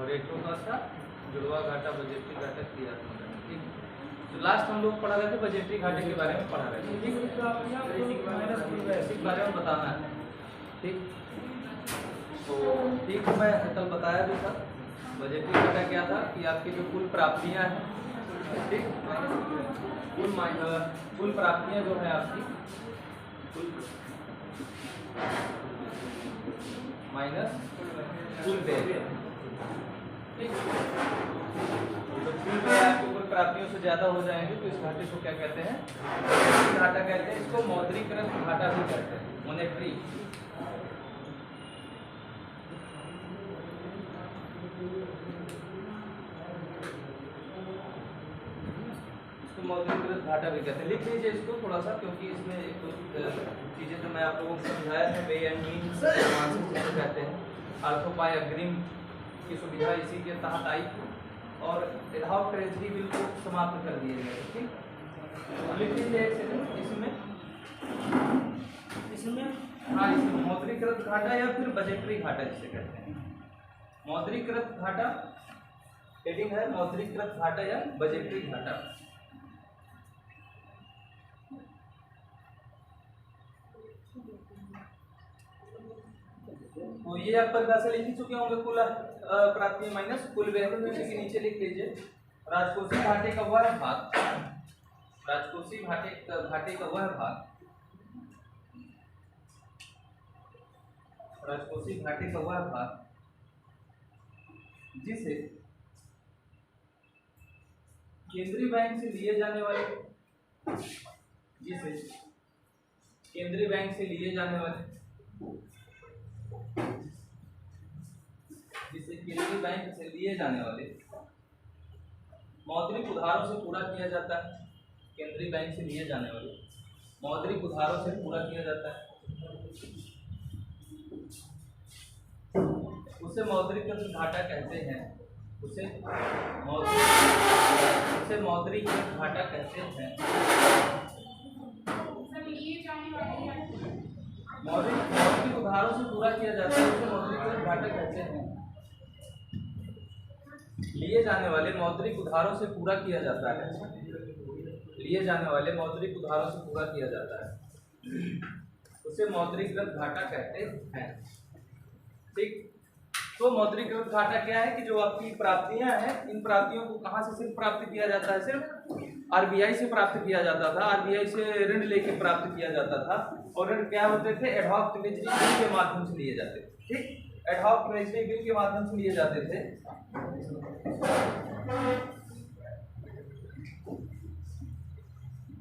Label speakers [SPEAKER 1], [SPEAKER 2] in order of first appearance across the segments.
[SPEAKER 1] और एक होगा था जुड़वा घाटा बजटीय घाटा क्रियात्मक घाटा। ठीक, तो लास्ट हम लोग पढ़ा रहे थे बजटीय घाटे के बारे में पढ़ा रहे थे। ठीक, बेसिक बारे में बताना है। ठीक, तो ठीक मैं कल बताया भी था बजटीय घाटा क्या था कि आपकी जो कुल प्राप्तियां हैं, ठीक, कुल प्राप्तियां जो है आपकी माइनस कुल व्यय। ठीक, तो कुल व्यय आपकी कुल प्राप्तियों से ज्यादा हो जाएंगे तो इस घाटे को क्या कहते हैं? घाटा कहते हैं। इसको मौद्रीकृत घाटा भी कहते हैं, मॉनेटरी। मौद्रीकृत घाटा भी कहते हैं। लिख लीजिए इसको थोड़ा सा, क्योंकि इसमें कुछ चीजें जो मैं आप लोगों को समझाया था वे एंड मीन्स कहते हैं। अर्थोपाय अग्रिम की सुविधा इसी के तहत आई और एडहॉक ट्रेजरी बिल को समाप्त कर दिए गए। ठीक, तो लिख लीजिए एक सेकंड इसमें हाँ, इसमें मौद्रीकृत घाटा या फिर बजटरी घाटा जिसे कहते हैं। मौद्रीकृत घाटा हेडिंग है, मौद्रीकृत घाटा या बजटरी घाटा। तो ये आप परिभाषा लिख ही चुके होंगे, कुल प्राप्ति माइनस कुल व्यय। इसी के नीचे लिख लीजिए राजकोषीय घाटे का वह भाग, राजकोषीय घाटे का वह भाग, राजकोषीय घाटे का वह भाग जिसे केंद्रीय बैंक से लिए जाने वाले, जिसे केंद्रीय बैंक से लिए जाने वाले, जिसे केंद्रीय बैंक से लिए जाने वाले मौद्रिक उधारों से पूरा किया जाता है। केंद्रीय बैंक से लिए जाने वाले मौद्रिक उधारों से पूरा किया जाता है, उसे मौद्रीकृत घाटा कहते हैं। उसे मौद्रीकृत घाटा कहते हैं। मौद्रिक उधारों से पूरा किया जाता है, उसे मौद्रीकृत घाटा कहते हैं। लिए जाने वाले मौद्रिक उधारों से पूरा किया जाता है, लिए जाने वाले मौद्रिक उधारों से पूरा किया जाता है, उसे मौद्रीकृत घाटा कहते हैं। ठीक, तो मौद्रीकृत घाटा क्या है कि जो आपकी प्राप्तियां हैं, इन प्राप्तियों को कहां से सिर्फ प्राप्त किया जाता है? सिर्फ आरबीआई से प्राप्त किया जाता था। आरबीआई से ऋण लेके प्राप्त किया जाता था और ऋण क्या होते थे? एडहॉक ट्रेजरी बिल के माध्यम से लिए जाते थे। ठीक, एडहॉक ट्रेजरी बिल के माध्यम से लिए जाते थे।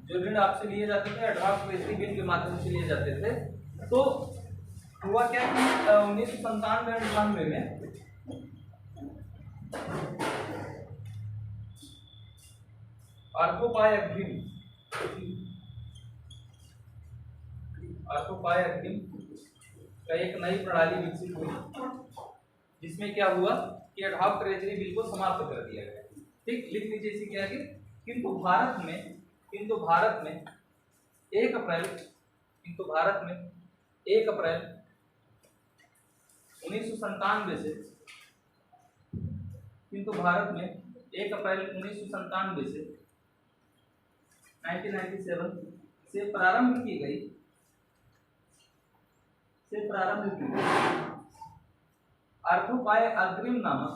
[SPEAKER 1] जो ऋण आपसे लिए जाते थे एडहॉक ट्रेजरी बिल के माध्यम से लिए जाते थे। तो हुआ क्या कि 1997-98 में अर्थोपाय अग्रिम का एक नई प्रणाली विकसित हुई, जिसमें क्या हुआ कि एडहॉक ट्रेजरी बिल को समाप्त कर दिया गया। ठीक, लिख लीजिए इसी के आगे। किंतु भारत में 1 अप्रैल 1997 से, किंतु भारत में 1 अप्रैल 1997 से 1997 से प्रारंभ की गई अर्थोपाय अग्रिम नामक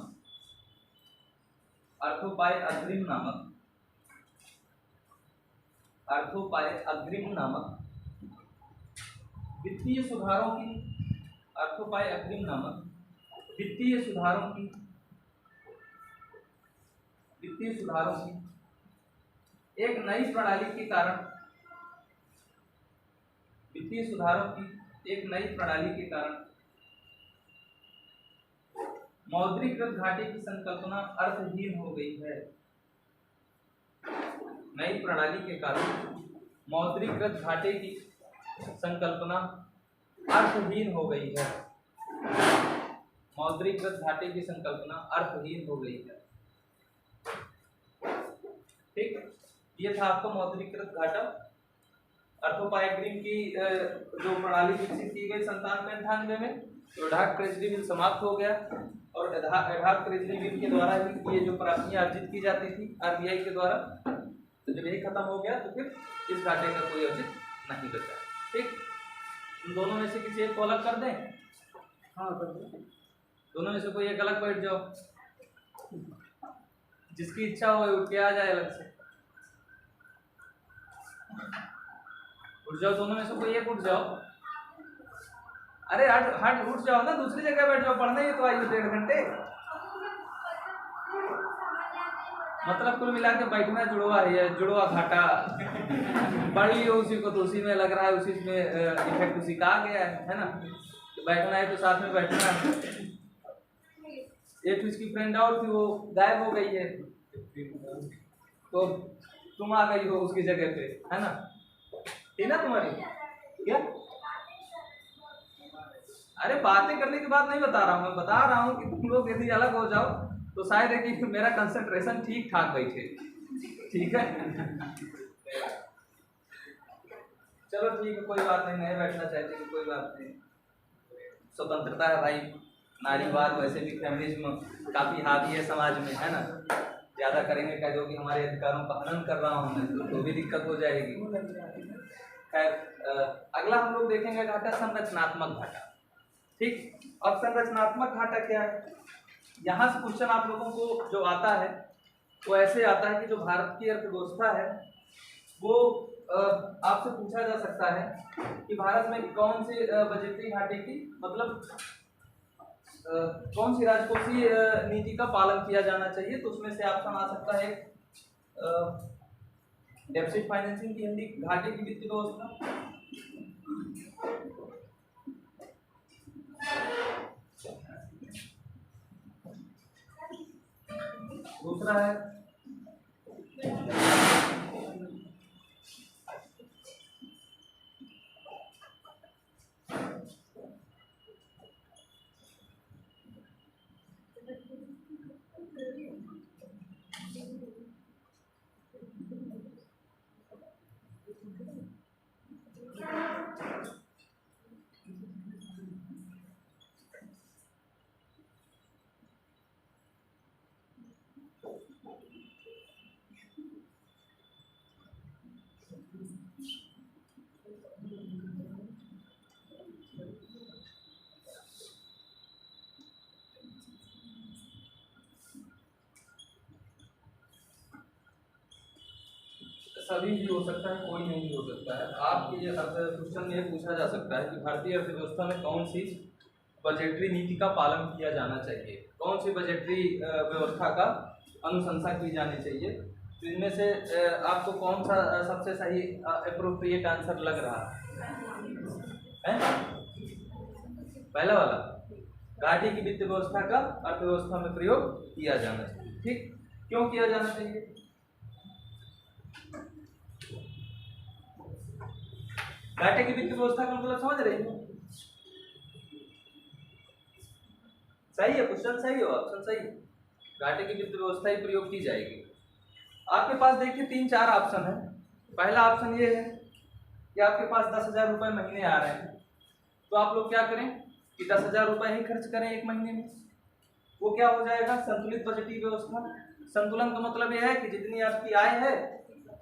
[SPEAKER 1] वित्तीय सुधारों की एक नई प्रणाली के कारण मौद्रीकृत घाटे की संकल्पना अर्थहीन हो गई है। नई प्रणाली के कारण मौद्रीकृत घाटे की संकल्पना अर्थहीन हो गई है। मौद्रीकृत घाटे की संकल्पना अर्थहीन हो गई है। ठीक, ये था आपका मौद्रीकृत घाटा। अर्थोपाय अग्रिम की जो प्रणाली विकसित की गई 97-98 में, तो एडहॉक ट्रेजरी बिल समाप्त हो गया और एडहॉक ट्रेजरी बिल के द्वारा ही ये जो प्राप्तियां अर्जित की जाती थी आरबीआई के द्वारा, तो जब यही खत्म हो गया तो फिर इस घाटे का कोई अर्जित नहीं बचा। ठीक, उन दोनों में से किसी एक को अलग कर दें। हाँ कर दें, दोनों में से कोई एक अलग बैठ जाओ, जिसकी इच्छा हो उठ के आ जाए अलग से। उठ जाओ, दोनों में से कोई एक उठ जाओ। अरे हट हट उठ जाओ ना, दूसरी जगह बैठ जाओ, पढ़ने ही तो आई हो 1.5 घंटे। मतलब कुल मिला के बैठना जुड़वा है, जुड़वा घाटा पढ़ लियो उसी को, तो उसी में लग रहा है, उसी में इफेक्ट उसी का आ गया है ना। तो बैठना है तो साथ में बैठना है। एक इसकी फ्रेंड और थी, वो गायब हो गई है, तो तुम आ गई हो उसकी जगह पे, है ना। ठीक ना तुम्हारी क्या? अरे बातें करने की बात नहीं बता रहा हूँ, मैं बता रहा हूँ कि तुम लोग यदि अलग हो जाओ तो शायद है कि मेरा कंसंट्रेशन ठीक ठाक बैठे। ठीक है, चलो ठीक है, कोई बात नहीं, नहीं बैठना चाहते कोई बात नहीं, स्वतंत्रता है भाई। नारीवाद वैसे भी फेमिनिज्म काफी हावी है समाज में, है ना। ज्यादा करेंगे कह दो कि हमारे अधिकारों का हनन कर रहा हूँ मैं, तो भी दिक्कत हो जाएगी। खैर अगला हम लोग देखेंगे घाटा संरचनात्मक घाटा। ठीक, अब संरचनात्मक घाटा क्या है? यहाँ से क्वेश्चन आप लोगों को जो आता है वो ऐसे आता है कि जो भारत की अर्थव्यवस्था है वो आपसे पूछा जा सकता है कि भारत में कौन से बजटीय घाटे की मतलब कौन सी राजकोषीय नीति का पालन किया जाना चाहिए। तो उसमें से ऑप्शन आ सकता है डेफिसिट फाइनेंसिंग की हिंदी घाटे की वित्तीय व्यवस्था, दूसरा है सभी भी हो सकता है, कोई नहीं हो सकता है। आपके ये क्वेश्चन में पूछा जा सकता है कि भारतीय अर्थव्यवस्था में कौन सी बजटरी नीति का पालन किया जाना चाहिए, कौन सी बजटरी व्यवस्था का अनुशंसा की जानी चाहिए। तो इनमें से आपको कौन सा सबसे सही एप्रोप्रिएट आंसर लग रहा है? पहला वाला, घाटे की वित्त व्यवस्था का अर्थव्यवस्था में प्रयोग किया जाना चाहिए। ठीक, क्यों किया जाना चाहिए? घाटे की वित्त व्यवस्था का मतलब समझ रही हो? सही है, क्वेश्चन सही हो, ऑप्शन सही है, घाटे की वित्त व्यवस्था ही प्रयोग की जाएगी। आपके पास देखिए 3-4 ऑप्शन है। पहला ऑप्शन ये है कि आपके पास 10,000 रुपये महीने आ रहे हैं, तो आप लोग क्या करें कि 10,000 रुपये ही खर्च करें एक महीने में। वो क्या हो जाएगा? संतुलित बजटीय व्यवस्था। संतुलन का मतलब यह है कि जितनी आपकी आय है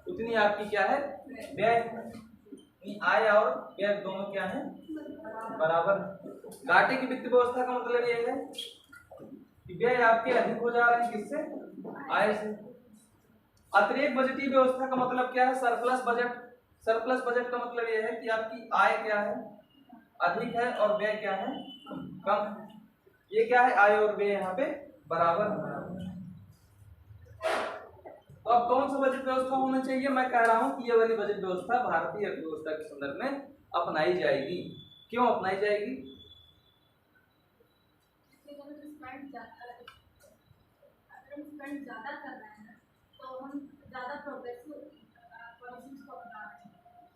[SPEAKER 1] उतनी आपकी क्या है, व्यय। आय और व्यय दोनों क्या है, बराबर। घाटे की वित्त व्यवस्था का मतलब यह है कि व्यय आपके अधिक हो जा रहे हैं, किससे? आय से। अतिरिक्त बजटीय व्यवस्था का मतलब क्या है? Surplus budget. सरप्लस बजट का मतलब यह है कि आपकी आय क्या है, अधिक है, और व्यय क्या है, कम। ये क्या है, आय और व्यय यहाँ पे बराबर। तो अब कौन सा बजट व्यवस्था होना चाहिए? मैं कह रहा हूं कि ये वाली बजट व्यवस्था भारतीय अर्थव्यवस्था के संदर्भ में अपनाई जाएगी। क्यों अपनाई जाएगी?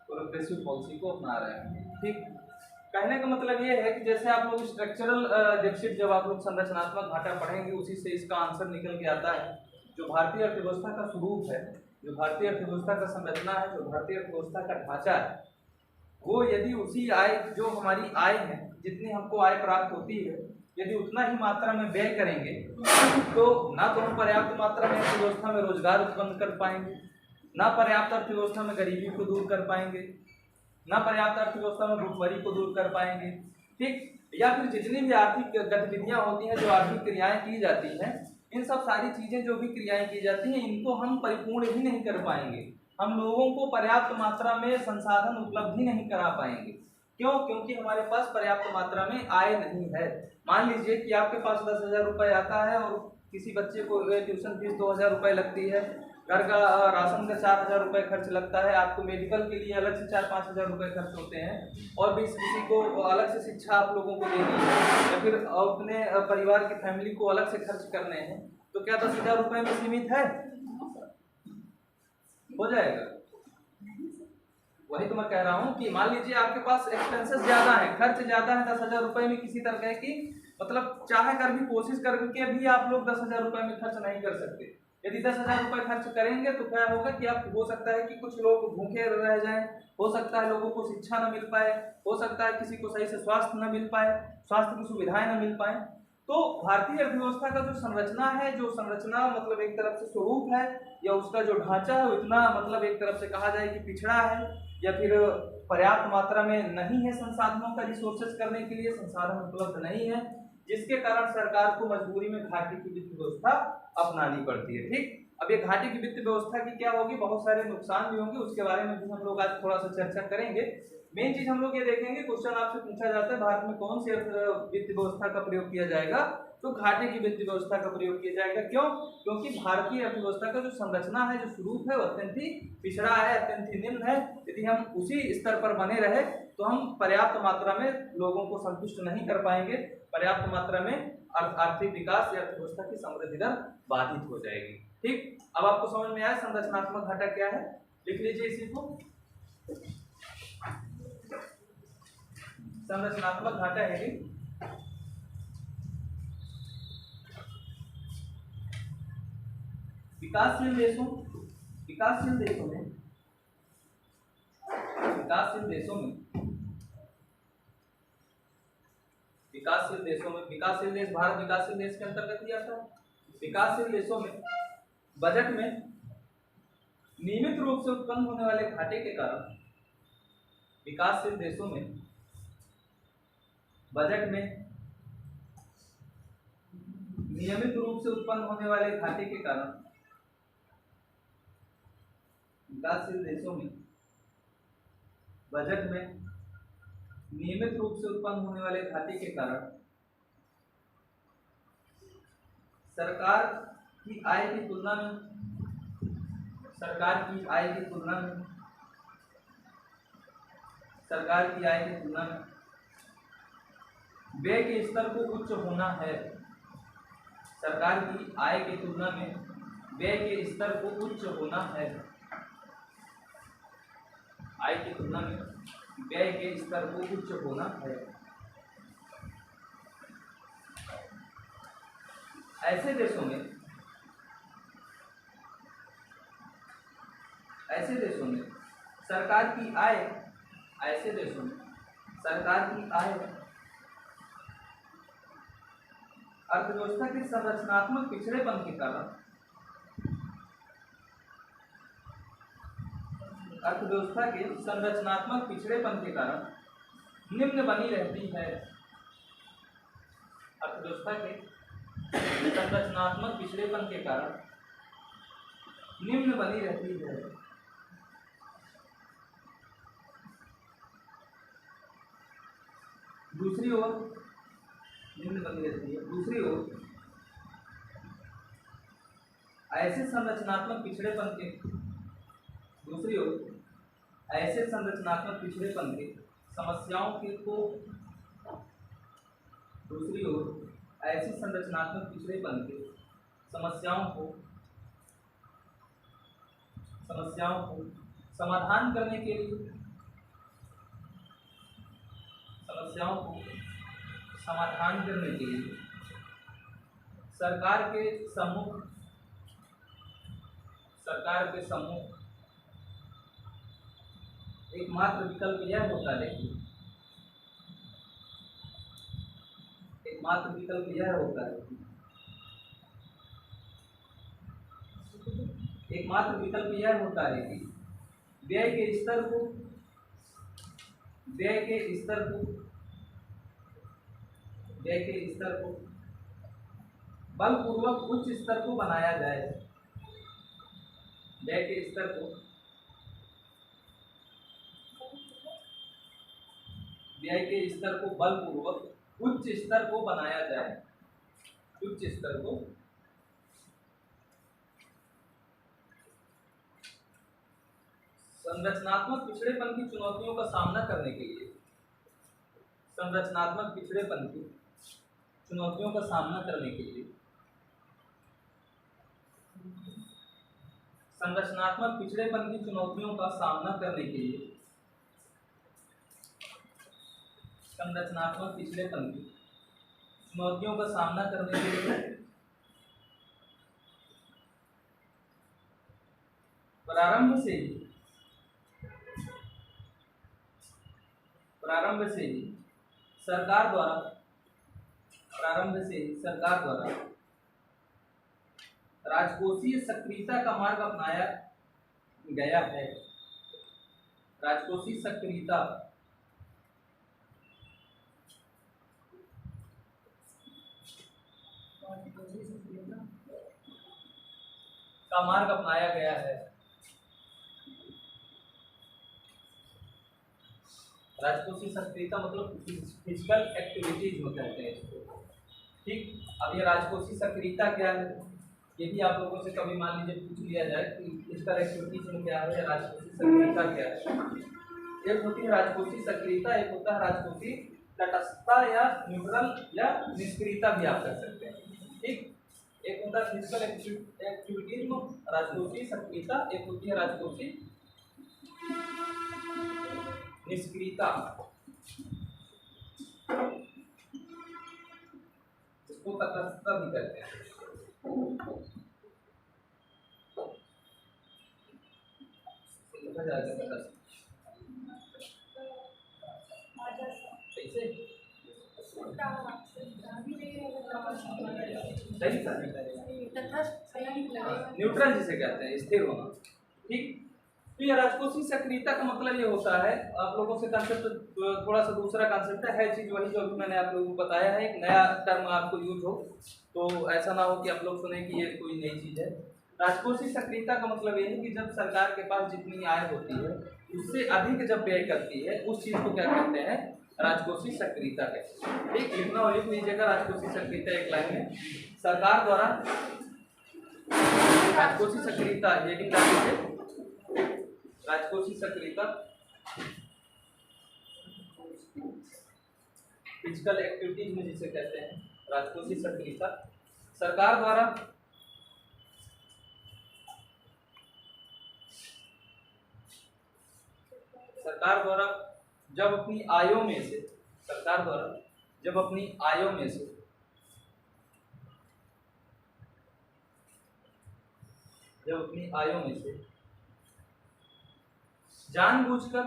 [SPEAKER 1] प्रोग्रेसिव पॉलिसी को अपना रहे हैं। ठीक, कहने का मतलब ये है कि जैसे आप लोग स्ट्रक्चरल डेफिसिट जब आप लोग संरचनात्मक घाटा पढ़ेंगे उसी से इसका आंसर निकल के आता है। जो भारतीय अर्थव्यवस्था का स्वरूप है, जो भारतीय अर्थव्यवस्था का संरचना है, जो भारतीय अर्थव्यवस्था का ढांचा है, वो यदि उसी आय, जो हमारी आय है, जितनी हमको आय प्राप्त होती है यदि उतना ही मात्रा में व्यय करेंगे तो ना तो हम पर्याप्त मात्रा में अर्थव्यवस्था में रोजगार उत्पन्न कर पाएंगे, ना पर्याप्त अर्थव्यवस्था में गरीबी को दूर कर पाएंगे, ना पर्याप्त अर्थव्यवस्था में भुखमरी को दूर कर पाएंगे, ठीक। या फिर जितनी भी आर्थिक गतिविधियां होती हैं, जो आर्थिक क्रियाएं की जाती हैं, इन सब सारी चीजें जो भी क्रियाएं की जाती हैं, इनको हम परिपूर्ण ही नहीं कर पाएंगे। हम लोगों को पर्याप्त मात्रा में संसाधन उपलब्ध ही नहीं करा पाएंगे। क्यों? क्योंकि हमारे पास पर्याप्त मात्रा में आय नहीं है। मान लीजिए कि आपके पास 10,000 रुपये आता है और किसी बच्चे को ट्यूशन फीस 2,000 रुपये लगती है, घर का राशन का 4,000 रुपये खर्च लगता है, आपको मेडिकल के लिए अलग से 4-5 हज़ार रुपये खर्च होते हैं, और भी किसी को अलग से शिक्षा आप लोगों को देनी है, या फिर अपने परिवार की फैमिली को अलग से खर्च करने हैं, तो क्या 10,000 रुपये में सीमित है? हो जाएगा। वही तो मैं कह रहा हूँ कि मान लीजिए आपके पास एक्सपेंसेस ज्यादा है, खर्च ज्यादा है 10,000 रुपये में, किसी तरह की मतलब चाहे कर भी कोशिश करके भी आप लोग 10,000 रुपये में खर्च नहीं कर सकते। यदि 10,000 रुपये खर्च करेंगे तो क्या होगा कि आप, हो सकता है कि कुछ लोग भूखे रह जाएं, हो सकता है लोगों को शिक्षा न मिल पाए, हो सकता है किसी को सही से स्वास्थ्य न मिल पाए, स्वास्थ्य की सुविधाएं न मिल पाए। तो भारतीय अर्थव्यवस्था का जो संरचना है, जो संरचना मतलब एक तरफ से स्वरूप है, या उसका जो ढांचा है, इतना मतलब एक तरफ से कहा जाए कि पिछड़ा है, या फिर पर्याप्त मात्रा में नहीं है संसाधनों का रिसोर्सेज करने के लिए, संसाधन उपलब्ध नहीं है, जिसके कारण सरकार को मजबूरी में घाटे की वित्त व्यवस्था अपनानी पड़ती है, ठीक। अब ये घाटे की वित्त व्यवस्था की क्या होगी, बहुत सारे नुकसान भी होंगे, उसके बारे में भी हम लोग आज थोड़ा सा चर्चा करेंगे। मेन चीज हम लोग ये देखेंगे, क्वेश्चन आपसे पूछा जाता है भारत में कौन सी वित्त व्यवस्था का प्रयोग किया जाएगा, तो घाटे की वित्त व्यवस्था का प्रयोग किया जाएगा। क्यों? क्योंकि भारतीय अर्थव्यवस्था का जो संरचना है, जो स्वरूप है, वो अत्यंत ही पिछड़ा है, अत्यंत ही निम्न है। यदि हम उसी स्तर पर बने रहे तो हम पर्याप्त मात्रा में लोगों को संतुष्ट नहीं कर पाएंगे, पर्याप्त मात्रा में आर्थिक विकास या अर्थव्यवस्था की समृद्धि दर बाधित हो जाएगी, ठीक। अब आपको समझ में आया संरचनात्मक घाटा क्या है? लिख लीजिए इसी को। संरचनात्मक घाटा है विकासशील देशों में विकासशील देश, भारत विकासशील देश के अंतर्गत ही आता है। विकासशील देशों में बजट में नियमित रूप से उत्पन्न होने वाले घाटे के कारण, विकासशील देशों में बजट में नियमित रूप से उत्पन्न होने वाले घाटे के कारण, विकासशील देशों में बजट में नियमित रूप से उत्पन्न होने वाले घाटे के कारण सरकार की आय की तुलना में व्यय के स्तर को उच्च होना है। सरकार की आय की तुलना में व्यय के स्तर को उच्च होना है। आय की तुलना में व्यय के स्तर को उच्च होना है। ऐसे देशों में सरकार की आय अर्थव्यवस्था के संरचनात्मक पिछड़ेपन के कारण, निम्न बनी रहती है। अर्थव्यवस्था के संरचनात्मक पिछड़ेपन के कारण निम्न बनी रहती है। दूसरी ओर ऐसे संरचनात्मक पिछड़ेपन के समस्याओं को समाधान करने के लिए सरकार के सम्मुख एकमात्र विकल्प यह होता है कि एकमात्र विकल्प यह होता है, एकमात्र विकल्प यह होता है कि व्यय के स्तर को बलपूर्वक उच्च स्तर को बनाया जाए। व्यय के स्तर को बलपूर्वक उच्च स्तर को बनाया जाए। उच्च स्तर को संरचनात्मक पिछड़ेपन की चुनौतियों का सामना करने के लिए, संरचनात्मक पिछड़ेपन की चुनौतियों का सामना करने के लिए, संरचनात्मक पिछड़ेपन की चुनौतियों का सामना करने के लिए, संरचनात्मक पिछड़ेपन की चुनौतियों का सामना करने के लिए प्रारंभ से ही सरकार द्वारा राजकोषीय सक्रियता का मार्ग अपनाया गया है। राजकोषीय सक्रियता का मार्ग अपनाया गया है। राजकोषीय सक्रियता मतलब फिजिकल एक्टिविटीज में कहते हैं इसको। ठीक, अब ये राजकोषीय सक्रियता क्या है, ये भी आप लोगों से कभी मान लीजिए पूछ लिया जाए कि फिजिकल एक्टिविटीज में क्या है या राजकोषीय सक्रियता क्या है। एक होती है राजकोषीय सक्रियता, एक होता है राजकोषीय तटस्थता या न्यूट्रल या निष्क्रियता भी आप कर सकते हैं। ठीक, एक होता है फिजिकल एक्टिविटीज में राजकोषीय सक्रियता, एक होती है राजकोषीय निष्क्रियता। इसको तटस्थता भी कहते हैं। लिखा जाएगा कैसे? न्यूट्रल जिसे कहते हैं, स्थिर होना। ठीक, तो ये राजकोषीय सक्रियता का मतलब ये होता है, आप लोगों से कंसेप्ट थोड़ा सा दूसरा कंसेप्ट है चीज वही जो अभी मैंने आप लोगों को बताया है। एक नया टर्म आपको यूज हो तो ऐसा ना हो कि आप लोग सुने कि ये कोई नई चीज है। राजकोषीय सक्रियता का मतलब ये है कि जब सरकार के पास जितनी आय होती है उससे अधिक जब व्यय करती है उस चीज को क्या कहते हैं, राजकोषीय सक्रियता कहते हैं। ठीक, लिखना हो लिख लीजिएगा राजकोषीय सक्रियता एक लाइन में। सरकार द्वारा राजकोषीय सक्रियता, हेडिंग डाल दीजिए राजकोषीय सक्रियता, फिजिकल एक्टिविटीज में जिसे कहते हैं राजकोषीय सक्रियता। सरकार द्वारा जब अपनी आयों में से जानबूझकर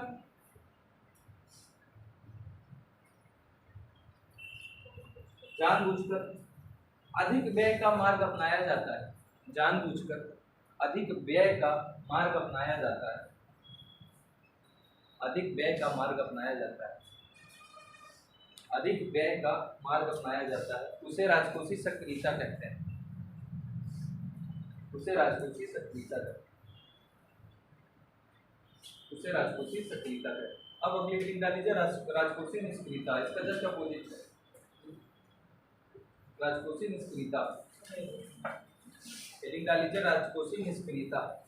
[SPEAKER 1] अधिक व्यय का मार्ग अपनाया जाता है। जानबूझकर अधिक व्यय का मार्ग अपनाया जाता है। अधिक व्यय का मार्ग अपनाया जाता है उसे राजकोषीय सक्रियता कहते हैं। उसे राजकोषीय सक्रियता है। अब अगली हेडिंग डाल लीजिए राजकोषीय निष्क्रियता। इसका जस्ट अपोजिट है राजकोषीय निष्क्रियता। हेडिंग डाल लीजिए राजकोषीय निष्क्रियता।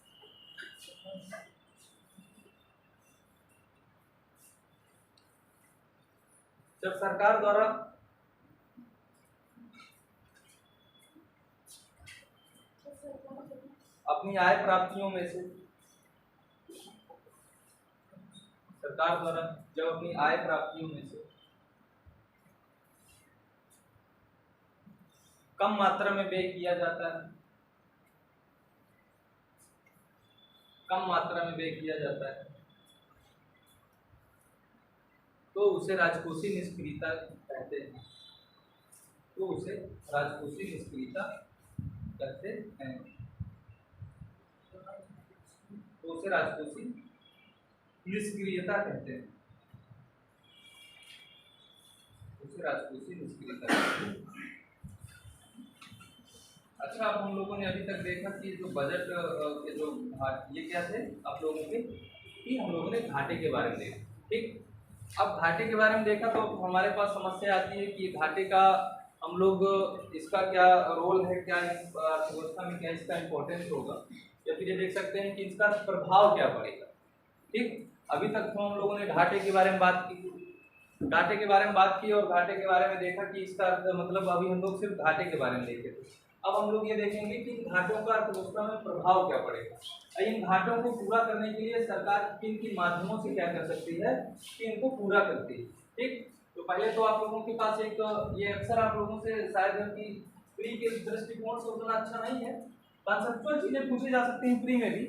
[SPEAKER 1] जब सरकार द्वारा अपनी आय प्राप्तियों में से कम मात्रा में व्यय किया जाता है तो उसे राजकोषीय निष्क्रियता कहते हैं। तो उसे राजकोषीय निष्क्रियता कहते हैं। तो उसे राजकोषीय निष्क्रियता कहते हैं। उसे राजकोषीय निष्क्रियता कहते हैं। अच्छा, अब हम लोगों ने अभी तक देखा कि जो बजट के जो ये क्या थे आप लोगों के, कि हम लोगों ने घाटे के बारे में देखा। ठीक, अब घाटे के बारे में देखा तो हमारे पास समस्या आती है कि घाटे का हम लोग इसका क्या रोल है, क्या अर्थव्यवस्था में क्या इसका इम्पोर्टेंस होगा, या फिर ये देख सकते हैं कि इसका प्रभाव क्या पड़ेगा। ठीक, अभी तक तो हम लोगों ने घाटे के बारे में बात की, घाटे के बारे में बात की और घाटे के बारे में देखा कि इसका मतलब अभी हम लोग सिर्फ घाटे के बारे में देखे थे। अब हम लोग ये देखेंगे कि इन घाटों का अर्थव्यवस्था में प्रभाव क्या पड़ेगा। इन घाटों को पूरा करने के लिए सरकार किन किन माध्यमों से क्या कर सकती है कि इनको पूरा करती है। ठीक, तो पहले तो आप लोगों के पास एक ये अक्सर आप लोगों से शायद कि प्री के दृष्टिकोण से उतना अच्छा नहीं है, कॉन्सेप्चुअल चीजें पूछी जा सकती हैं प्री में भी,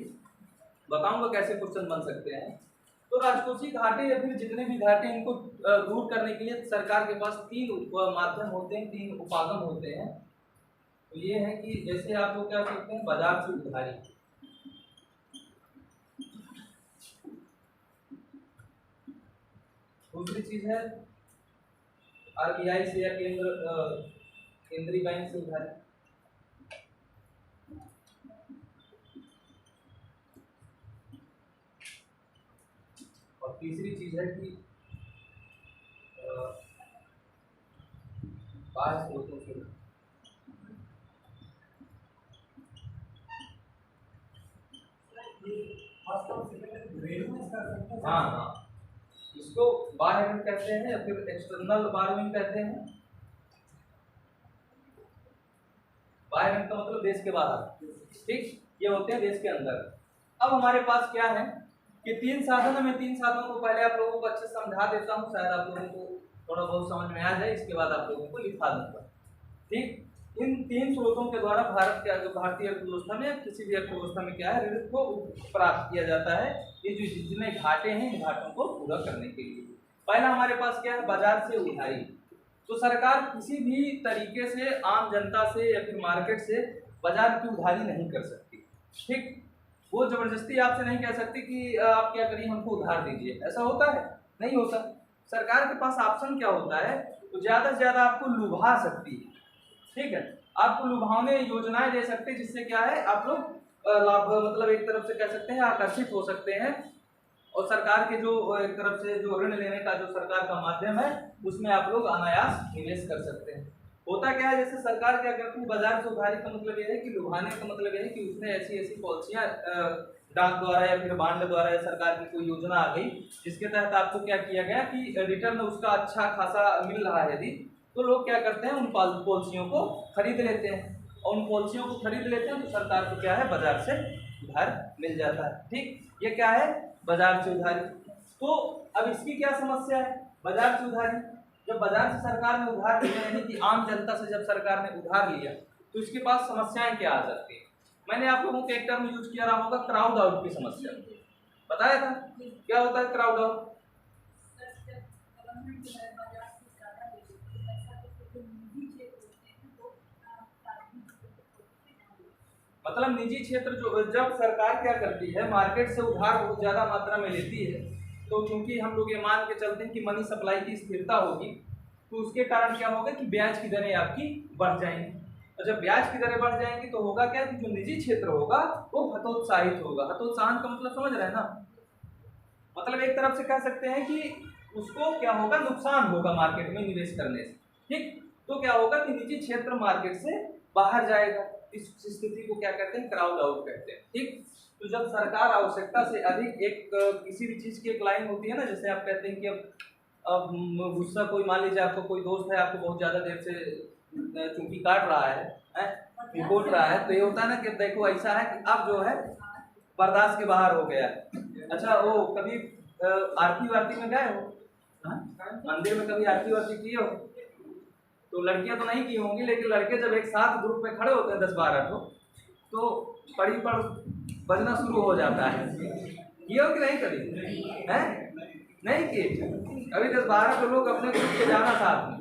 [SPEAKER 1] बताऊंगा कैसे क्वेश्चन बन सकते हैं। तो राजकोषीय घाटे या फिर जितने भी घाटे इनको दूर करने के लिए सरकार के पास 3 माध्यम होते हैं, 3 उपागम होते हैं। तो ये है कि जैसे आप लोग क्या कहते हैं, बाजार से उधारी। दूसरी चीज है आरबीआई से या केंद्रीय बैंक से उधारी। और तीसरी चीज है कि बाह्य स्रोतों से। हाँ हाँ, इसको बाह्य ऋण कहते हैं या फिर एक्सटर्नल बारोइंग कहते हैं। बाह्य ऋण का मतलब देश के बाहर। ठीक, ये होते हैं देश के अंदर। अब हमारे पास क्या है कि 3 साधन है। मैं 3 साधनों को पहले आप लोगों को अच्छे समझा देता हूँ, शायद आप लोगों को थोड़ा बहुत समझ में आ जाए, इसके बाद आप लोगों को लिखा दूंगा। ठीक, इन 3 स्रोतों के द्वारा भारत के जो भारतीय अर्थव्यवस्था में किसी भी अर्थव्यवस्था में क्या है, ऋण को प्राप्त किया जाता है। ये जो जितने घाटे हैं इन घाटों को पूरा करने के लिए पहला हमारे पास क्या है, बाजार से उधारी। तो सरकार किसी भी तरीके से आम जनता से या फिर मार्केट से बाजार की उधारी नहीं कर सकती। ठीक, वो जबरदस्ती आपसे नहीं कह सकती कि आप क्या करिए, हमको उधार दीजिए, ऐसा होता है? नहीं होता। सरकार के पास ऑप्शन क्या होता है, तो ज़्यादा से ज़्यादा आपको लुभा सकती है। ठीक है, आपको लुभावने योजनाएं दे सकते हैं, जिससे क्या है आप लोग लाभ मतलब एक तरफ से कह सकते हैं आकर्षित हो सकते हैं, और सरकार के जो एक तरफ से जो ऋण लेने का जो सरकार का माध्यम है उसमें आप लोग अनायास निवेश कर सकते हैं। होता क्या है, जैसे सरकार क्या करती है, बाजार से उधारी का मतलब ये है कि लुभाने का मतलब ये है कि उसने ऐसी ऐसी पॉलिसियां डाक द्वारा या फिर बांड द्वारा या सरकार की कोई योजना आ गई जिसके तहत आपको क्या किया गया कि रिटर्न उसका अच्छा खासा मिल रहा है यदि, तो लोग क्या करते हैं उन पॉलिसियों को खरीद लेते हैं, और उन पॉलिसियों को खरीद लेते हैं तो सरकार को क्या है, बाजार से उधार मिल जाता है। ठीक, ये क्या है, बाजार से उधारी। तो अब इसकी क्या समस्या है, बाजार से उधारी, जब बाजार से सरकार ने उधार लिया, यानी कि आम जनता से जब सरकार ने उधार लिया तो इसके पास समस्याएं क्या आ सकती है। मैंने आप लोगों को एक टर्म यूज किया रहा होगा, क्राउड आउट की समस्या, बताया था क्या होता है क्राउड आउट। मतलब निजी क्षेत्र जो जब सरकार क्या करती है, मार्केट से उधार बहुत ज्यादा मात्रा में लेती है, तो क्योंकि हम लोग ये मान के चलते हैं कि मनी सप्लाई की स्थिरता होगी, तो उसके कारण क्या होगा कि ब्याज की दरें आपकी बढ़ जाएंगी, और जब ब्याज की दरें बढ़ जाएंगी तो होगा क्या कि जो निजी क्षेत्र होगा वो हतोत्साहित होगा। हतोत्साहन का मतलब समझ रहे हैं ना, मतलब एक तरफ से कह सकते हैं कि उसको क्या होगा, नुकसान होगा मार्केट में निवेश करने से। ठीक, तो क्या होगा कि निजी क्षेत्र मार्केट से बाहर जाएगा, इस स्थिति को क्या कहते हैं, क्राउड आउट कहते हैं। ठीक, तो जब सरकार आवश्यकता से अधिक एक किसी भी चीज की एक लाइन होती है ना, जैसे आप कहते हैं कि अब गुस्सा कोई, मान लीजिए आपको कोई दोस्त है आपको बहुत ज्यादा देर से चूंकि काट रहा है रिपोर्ट रहा है, तो ये होता है ना कि देखो ऐसा है कि अब जो है बर्दाश्त के बाहर हो गया। अच्छा, वो कभी आरती वारती में गए हो, मंदिर में कभी आरती वारती किए हो? तो लड़कियां तो नहीं की होंगी, लेकिन लड़के जब एक साथ ग्रुप में खड़े होते हैं 10-12 तो पड़ी पर बजना शुरू हो जाता है। किए हो कि नहीं कभी? हैं नहीं किए? अभी 10-12 लोग अपने ग्रुप के जाना साथ में,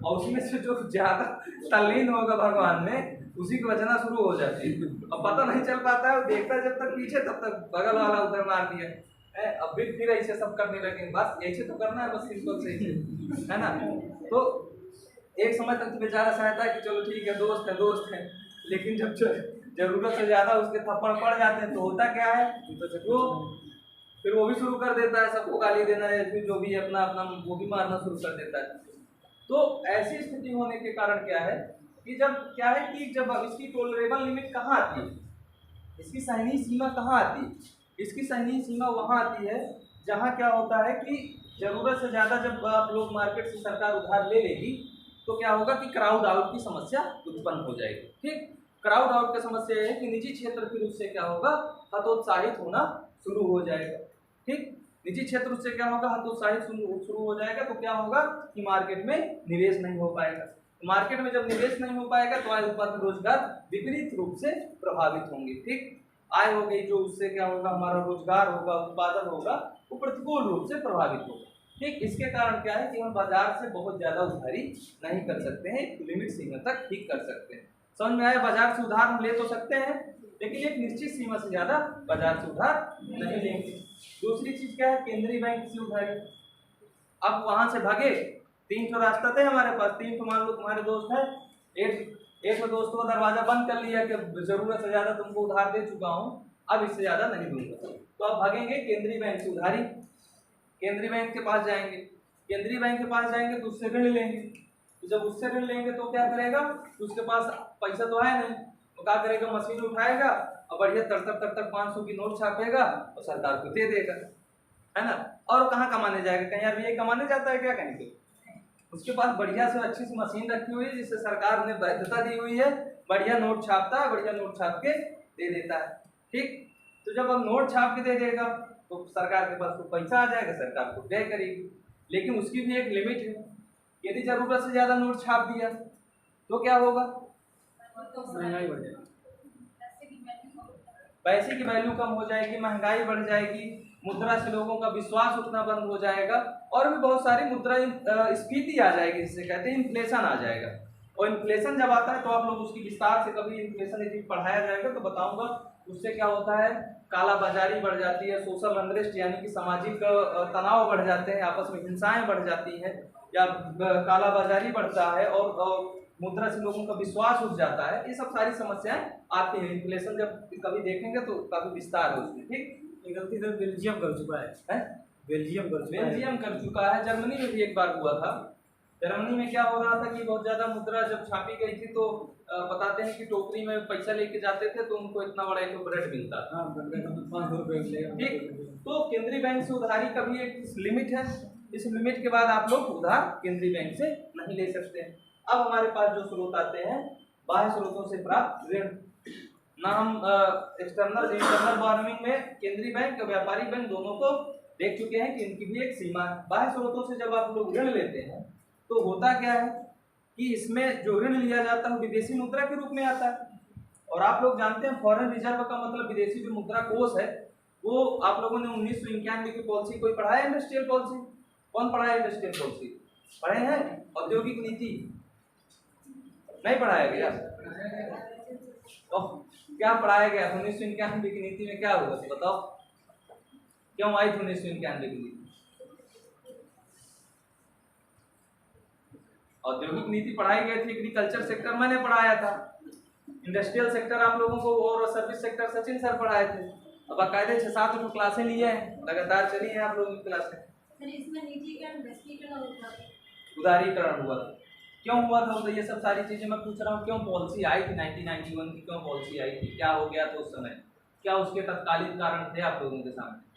[SPEAKER 1] और उसमें से जो ज्यादा तल्लीन होगा भगवान में उसी की बचना शुरू हो जाती है। अब पता नहीं चल पाता है, देखता है जब तक पीछे तब तक बगल वाला उधर मार दिया अब फिर ऐसे सब करने लगे, बस ऐसे तो करना है, बस सिंपल से है ना। तो एक समय तक तो बेचारा सहता है कि चलो ठीक है दोस्त है, लेकिन जब जरूरत से ज्यादा उसके थप्पड़ पड़ जाते हैं तो होता क्या है, तो फिर वो भी शुरू कर देता है सबको गाली देना है, फिर जो भी अपना अपना वो भी मारना शुरू कर देता है। तो ऐसी स्थिति होने के कारण क्या है कि जब इसकी टॉलरेबल लिमिट कहाँ आती है, इसकी सहनीय सीमा कहाँ आती है, इसकी सहनीय सीमा वहाँ आती है जहाँ क्या होता है कि जरूरत से ज़्यादा जब आप लोग मार्केट से सरकार उधार ले लेगी तो क्या होगा कि क्राउड आउट की समस्या उत्पन्न हो जाएगी। ठीक, क्राउड आउट की समस्या है कि निजी क्षेत्र फिर उससे क्या होगा, हतोत्साहित होना शुरू हो जाएगा। ठीक, निजी क्षेत्र उससे क्या होगा, हतोत्साहित शुरू हो जाएगा, तो क्या होगा कि मार्केट में निवेश नहीं हो पाएगा। मार्केट में जब निवेश नहीं हो पाएगा तो आय उत्पादन रोजगार विपरीत रूप से प्रभावित होंगे। ठीक, आय हो गई जो, उससे क्या होगा, हमारा रोजगार होगा, उत्पादन होगा, वो प्रतिकूल रूप से प्रभावित होगा। ठीक, इसके कारण क्या है कि हम बाजार से बहुत ज्यादा उधारी नहीं कर सकते हैं, लिमिट सीमा तक ठीक कर सकते हैं। समझ में आया, बाजार से उधार हम ले तो सकते हैं लेकिन एक निश्चित सीमा से ज्यादा बाजार से उधार नहीं लेंगे। दूसरी चीज क्या है, केंद्रीय बैंक से उधारी। अब वहां से भागे, 3 ठो रास्ता थे हमारे पास, 3 ठो, मान लो तुम्हारे दोस्त है, एक दोस्त को दरवाजा बंद कर लिया कि जरूरत से ज्यादा तुमको उधार दे चुका हूँ, अब इससे ज्यादा नहीं दूंगा, तो अब भागेंगे केंद्रीय बैंक से उधारी। केंद्रीय बैंक के पास जाएंगे, केंद्रीय बैंक के पास जाएंगे तो उससे ऋण लेंगे, तो जब उससे ऋण लेंगे तो क्या करेगा, तो उसके पास पैसा तो है नहीं, तो क्या करेगा, मशीन उठाएगा और बढ़िया तड़तड़ 500 की नोट छापेगा और सरकार को दे देगा, है ना। और कहाँ कमाने जाएगा, कहीं आरबीआई कमाने जाता है क्या कहीं पे, उसके पास बढ़िया से अच्छी सी मशीन रखी हुई है जिससे सरकार ने वैधता दी हुई है, बढ़िया नोट छापता है, बढ़िया नोट छाप के दे देता है। ठीक, तो जब अब नोट छाप के दे देगा तो सरकार के पास तो पैसा आ जाएगा, सरकार को व्यय करेगी, लेकिन उसकी भी एक लिमिट है। यदि जरूरत से ज्यादा नोट छाप दिया तो क्या होगा, महंगाई बढ़ जाएगी, पैसे की वैल्यू कम हो जाएगी, महंगाई बढ़ जाएगी, मुद्रा से लोगों का विश्वास उठना बंद हो जाएगा, और भी बहुत सारी मुद्रा स्फीति आ जाएगी, जिसे कहते हैं इन्फ्लेशन आ जाएगा। और इन्फ्लेशन जब आता है तो आप लोग उसकी विस्तार से कभी इन्फ्लेशन यदि पढ़ाया जाएगा तो बताऊंगा, उससे क्या होता है, काला बाजारी बढ़ जाती है, सोशल अनरेस्ट यानी कि सामाजिक तनाव बढ़ जाते हैं, आपस में हिंसाएं बढ़ जाती हैं, या काला बाजारी बढ़ता है और मुद्रा से लोगों का विश्वास उठ जाता है, ये सब सारी समस्याएं आती हैं। इन्फ्लेशन जब कभी देखेंगे तो काफी विस्तार है उसमें। ठीक, गलती से बेल्जियम कर चुका है? बेल्जियम कर चुका है, जर्मनी में भी एक बार हुआ था। जर्मनी में क्या हो रहा था कि बहुत ज्यादा मुद्रा जब छापी गई थी तो बताते हैं कि टोकरी में पैसा लेके जाते थे तो उनको इतना बड़ा एक ब्रेड मिलता था, 500 रुपए। ठीक, तो केंद्रीय बैंक से उधारी का भी एक लिमिट है, इस लिमिट के बाद आप लोग उधार केंद्रीय बैंक से नहीं ले सकते हैं। अब हमारे पास जो स्रोत आते हैं बाह्य स्रोतों से प्राप्त ऋण, ना हम एक्सटर्नल इंटरनल बोरोइंग में केंद्रीय बैंक और व्यापारिक बैंक दोनों को देख चुके हैं कि इनकी भी एक सीमा है। बाह्य स्रोतों से जब आप लोग ऋण लेते हैं तो होता क्या है कि इसमें जो ऋण लिया जाता है विदेशी मुद्रा के रूप में आता है, और आप लोग जानते हैं फॉरेन रिजर्व का मतलब विदेशी जो मुद्रा कोष है, वो आप लोगों ने 1991 की पॉलिसी कोई पढ़ा है, इंडस्ट्रियल पॉलिसी? कौन पढ़ा है इंडस्ट्रियल पॉलिसी? पढ़े हैं? औद्योगिक नीति नहीं पढ़ाया गया? क्या पढ़ाया गया? 1991 की नीति में क्या हुआ बताओ, क्यों आई थी 1991 की नीति? औद्योगिक नीति पढ़ाई गई थी, एग्रीकल्चर सेक्टर मैंने पढ़ाया था, इंडस्ट्रियल सेक्टर आप लोगों को और सर्विस सेक्टर सचिन सर पढ़ाए थे। अब बाकायदे 6-7 क्लासें लिए हैं, लगातार चली हैं आप लोगों की क्लासें। उदारीकरण हुआ, क्यों हुआ था? तो ये सब सारी चीजें मैं पूछ रहा हूँ, क्यों पॉलिसी आई थी 1991 की, क्यों पॉलिसी आई थी, क्या हो गया था उस समय, क्या उसके तत्कालीन कारण थे आप लोगों के सामने?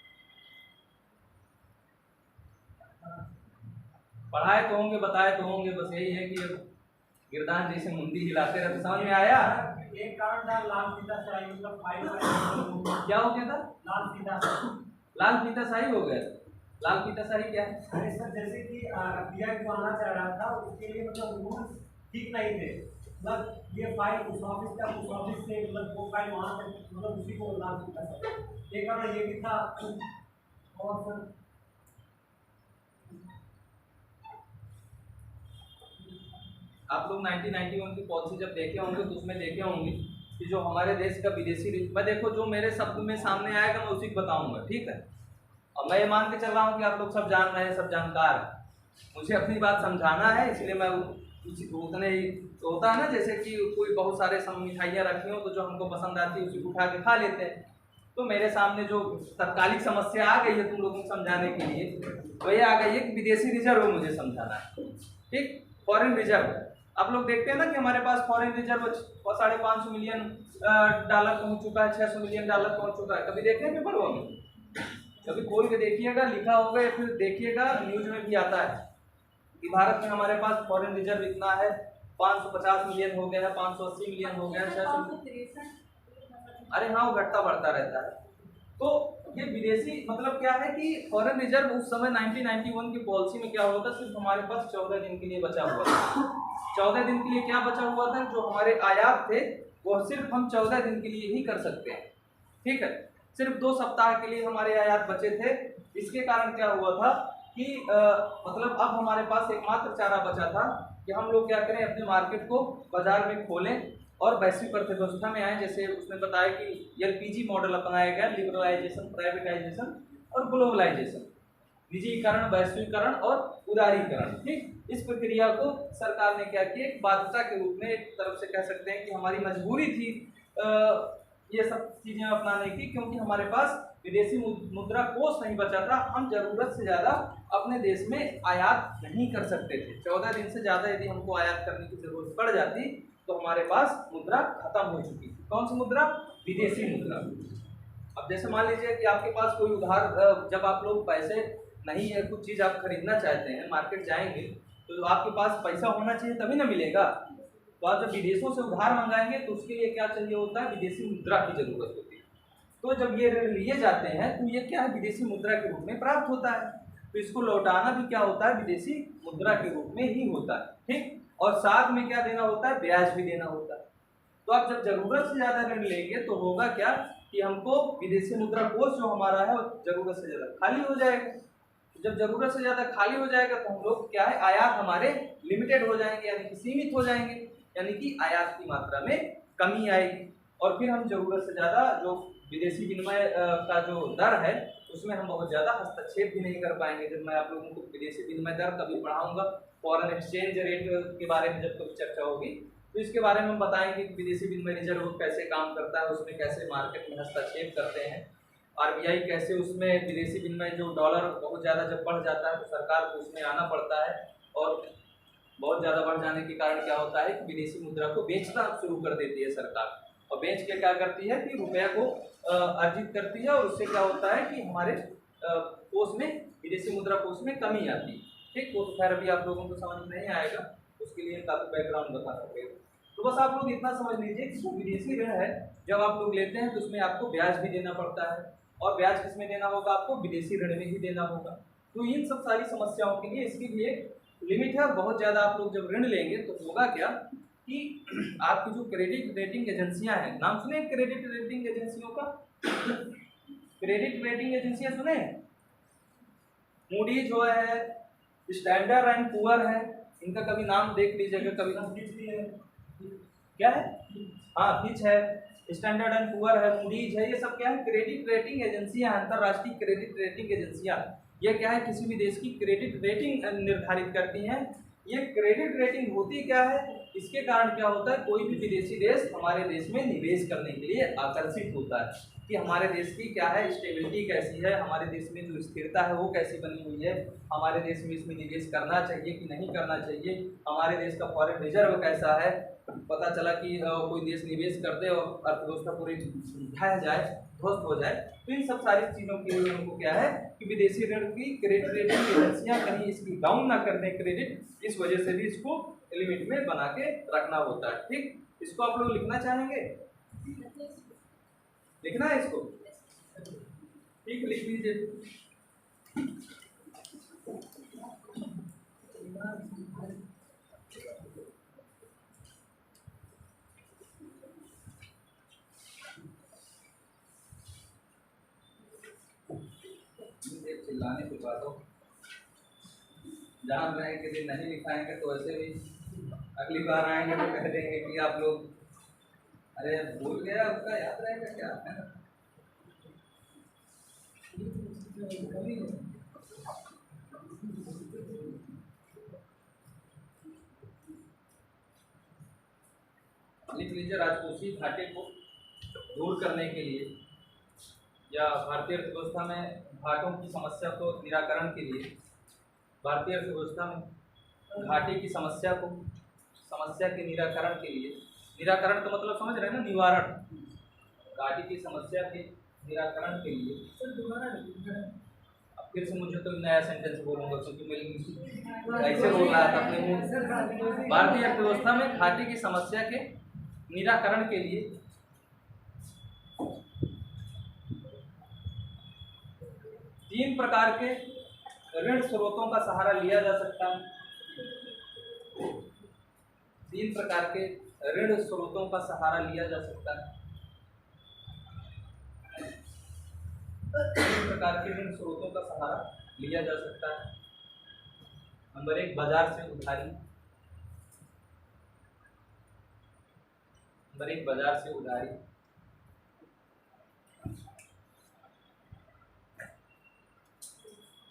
[SPEAKER 1] पढ़ाए तो होंगे, बताए तो होंगे, बस यही है कि गिरदान जैसे मुंडी हिलाते रहते। समझ में आया?
[SPEAKER 2] एक कारण था लाल फीताशाही, मतलब
[SPEAKER 1] क्या हो गया था? लाल फीताशाही हो गया। लाल फीताशाही क्या है?
[SPEAKER 2] अरे सर, जैसे कि पीआई को आना चाह रहा था, उसके लिए मतलब रूल्स ठीक नहीं थे, मतलब ये फाइल उस ऑफिस का, उस ऑफिस से मतलब वो फाइल वहाँ तक, मतलब उसी को लाल फीताशाही, एक कारण ये भी था। और सर
[SPEAKER 1] आप लोग 1991 की पॉलिसी जब देखे होंगे तो उसमें देखे होंगे कि जो हमारे देश का विदेशी मैं देखो जो मेरे शब्द में सामने आएगा मैं उसी को बताऊंगा, ठीक है। और मैं ये मान के चल रहा हूँ कि आप लोग सब जान रहे हैं, सब जानकार हैं। मुझे अपनी बात समझाना है, इसलिए मैं उतने ही तो होता है ना, जैसे कि कोई बहुत सारे मिठाइयाँ रखी हो तो जो हमको पसंद आती है उसी को उठा के खा लेते हैं। तो मेरे सामने जो तत्कालिक समस्या आ गई है तुम लोगों को समझाने के लिए, तो ये आ गई है कि विदेशी रिजर्व मुझे समझाना है, ठीक। फॉरेन रिजर्व आप लोग देखते हैं ना कि हमारे पास फॉरेन रिजर्व 550 मिलियन डॉलर पहुंच चुका है, 600 मिलियन डॉलर पहुंच चुका है। कभी देखे पेपर में? कभी खोल के देखिएगा, लिखा होगा या फिर देखिएगा न्यूज में भी आता है कि भारत में हमारे पास फॉरेन रिजर्व इतना है, 550 मिलियन हो गया है, 580 मिलियन हो गया है, 600। अरे हाँ, वो घटता बढ़ता रहता है। तो ये विदेशी मतलब क्या है कि फॉरेन रिजर्व उस समय 1991 की पॉलिसी में क्या हुआ था, सिर्फ हमारे पास 14 दिन के लिए बचा हुआ था। 14 दिन के लिए क्या बचा हुआ था, जो हमारे आयात थे वो सिर्फ हम 14 दिन के लिए ही कर सकते हैं, ठीक है। सिर्फ 2 सप्ताह के लिए हमारे आयात बचे थे। इसके कारण क्या हुआ था कि मतलब अब हमारे पास एकमात्र चारा बचा था कि हम लोग क्या करें, अपने मार्केट को बाजार में खोलें और वैश्विक अर्थव्यवस्था में आए। जैसे उसने बताया कि एलपीजी मॉडल अपनाया गया, लिबरलाइजेशन, प्राइवेटाइजेशन और ग्लोबलाइजेशन, निजीकरण, वैश्वीकरण और उदारीकरण, ठीक। इस प्रक्रिया को सरकार ने क्या किया, एक बाध्यता के रूप में, एक तरफ से कह सकते हैं कि हमारी मजबूरी थी ये सब चीजें अपनाने की, क्योंकि हमारे पास विदेशी मुद्रा कोष नहीं बचा था। हम जरूरत से ज्यादा अपने देश में आयात नहीं कर सकते थे। 14 दिन से ज्यादा यदि हमको आयात करने की जरूरत पड़ जाती तो हमारे पास मुद्रा खत्म हो चुकी थी। कौन सी मुद्रा? विदेशी मुद्रा। अब जैसे मान लीजिए कि आपके पास कोई उधार, जब आप लोग पैसे नहीं है, कुछ चीज आप खरीदना चाहते हैं, मार्केट जाएंगे तो आपके पास पैसा होना चाहिए तभी ना मिलेगा। तो आप जब विदेशों से उधार मंगाएंगे तो उसके लिए क्या चाहिए होता है, विदेशी मुद्रा की जरूरत होती है। तो जब ये ऋण लिए जाते हैं तो ये क्या है, विदेशी मुद्रा के रूप में प्राप्त होता है। तो इसको लौटाना भी क्या होता है, विदेशी मुद्रा के रूप में ही होता है, ठीक। और साथ में क्या देना होता है, ब्याज भी देना होता है। तो आप जब जरूरत से ज्यादा ऋण लेंगे तो होगा क्या कि हमको विदेशी मुद्रा कोष जो हमारा है वो जरूरत से ज्यादा खाली हो जाएगा। जब जरूरत से ज्यादा खाली हो जाएगा तो हम लोग क्या है, आयात हमारे लिमिटेड हो जाएंगे, यानी कि सीमित हो जाएंगे, यानी कि आयात की मात्रा में कमी आएगी। और फिर हम जरूरत से ज्यादा जो विदेशी विनिमय का जो दर है उसमें हम बहुत ज्यादा हस्तक्षेप भी नहीं कर पाएंगे। जब मैं आप लोगों को विदेशी विनिमय दर कभी पढ़ाऊंगा, फॉरेन एक्सचेंज रेट के बारे में जब कभी चर्चा होगी तो इसके बारे में हम बताएंगे कि विदेशी विनिमय रिजर्व कैसे काम करता है, उसमें कैसे मार्केट में हस्तक्षेप करते हैं, आरबीआई कैसे उसमें विदेशी विनिमय जो डॉलर बहुत ज़्यादा जब बढ़ जाता है तो सरकार को उसमें आना पड़ता है, और बहुत ज़्यादा बढ़ जाने के कारण क्या होता है कि विदेशी मुद्रा को बेचना शुरू कर देती है सरकार, और बेच के क्या करती है कि रुपया को अर्जित करती है, और उससे क्या होता है कि हमारे कोष में, विदेशी मुद्रा कोष में कमी आती है, ठीक। वो तो खैर अभी आप लोगों को समझ नहीं आएगा, उसके लिए काफ़ी बैकग्राउंड बता सकते। तो बस आप लोग इतना समझ लीजिए कि जो विदेशी ऋण है जब आप लोग लेते हैं तो उसमें आपको ब्याज भी देना पड़ता है, और ब्याज किसमें देना होगा, आपको विदेशी ऋण में ही देना होगा। तो इन सब सारी समस्याओं के लिए इसकी भी एक लिमिट है। बहुत ज़्यादा आप लोग जब ऋण लेंगे तो होगा क्या कि आपकी जो क्रेडिट रेटिंग एजेंसियां हैं, नाम सुने क्रेडिट रेटिंग एजेंसियों का? क्रेडिट रेटिंग एजेंसियां सुने? मूडीज जो है, स्टैंडर्ड एंड पुअर है, इनका कभी नाम देख लीजिएगा, कभी क्या है, हाँ फिच है, स्टैंडर्ड एंड पुअर है, मूडीज है, ये सब क्या है, क्रेडिट रेटिंग एजेंसियां, अंतरराष्ट्रीय क्रेडिट रेटिंग एजेंसियां। ये क्या है, किसी भी देश की क्रेडिट रेटिंग निर्धारित करती हैं। ये क्रेडिट रेटिंग होती क्या है, इसके कारण क्या होता है, कोई भी विदेशी देश हमारे देश में निवेश करने के लिए आकर्षित होता है कि हमारे देश की क्या है, स्टेबिलिटी कैसी है, हमारे देश में जो स्थिरता है वो कैसी बनी हुई है, हमारे देश में इसमें निवेश करना चाहिए कि नहीं करना चाहिए, हमारे देश का फॉरेन रिजर्व कैसा है। पता चला कि कोई देश निवेश कर दे और अर्थव्यवस्था पूरी ढह जाए, ध्वस्त हो जाए, तो इन सब सारी चीज़ों के लिए हमको क्या है कि विदेशी ऋण की क्रेडिट रेटिंग एजेंसियां कहीं इसकी डाउन ना कर दें क्रेडिट, इस वजह से भी इसको लिमिट में बना के रखना होता है, ठीक। इसको आप लोग लिखना चाहेंगे? लिखना है इसको? ठीक, लिख लीजिए। चिल्लाने की बात हो, जान रहे हैं कि नहीं लिखाएंगे तो ऐसे भी अगली बार आएंगे तो कह देंगे कि आप लोग अरे भूल गया, उसका याद रहेगा क्या, है ना। लिख लीजिए, राजकोषीय घाटे को दूर करने के लिए या भारतीय अर्थव्यवस्था में घाटों की समस्या को निराकरण के लिए, भारतीय अर्थव्यवस्था में घाटे की समस्या के निराकरण के लिए, निराकरण का मतलब समझ रहे हैं ना, निवारण, घाटे की समस्या के निराकरण के लिए। अब फिर से मुझे तो नया सेंटेंस बोलूंगा क्योंकि मैं ऐसे बोल रहा था अपने मुंह। भारतीय अर्थव्यवस्था में घाटे की समस्या के निराकरण के लिए तीन प्रकार के ऋण स्रोतों का सहारा लिया जा सकता है। तीन प्रकार के ऋण स्रोतों का सहारा लिया जा सकता है। तीन प्रकार के ऋण स्रोतों का सहारा लिया जा सकता है। नंबर 1, बाजार से उधारी। नंबर 1, बाजार से उधारी।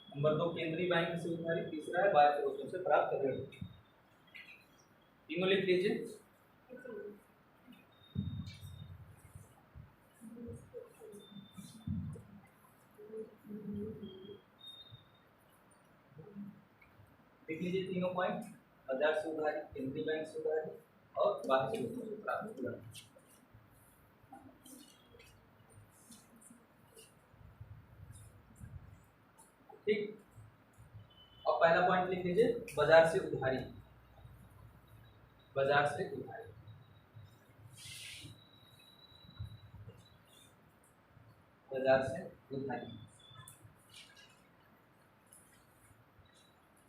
[SPEAKER 1] नंबर 2, केंद्रीय बैंक से उधारी। तीसरा है बाह्य स्रोतों से प्राप्त ऋण। तीनों लिख लीजिए। लिख लीजिए तीनों पॉइंट, बाजार से उधारी, केंद्रीय बैंक से उधारी और बाह्य स्रोतों से प्राप्त ऋण। ठीक, और पहला पॉइंट लिख लीजिए, बाजार से उधारी। बाजार से उधारी, बाजार से उधारी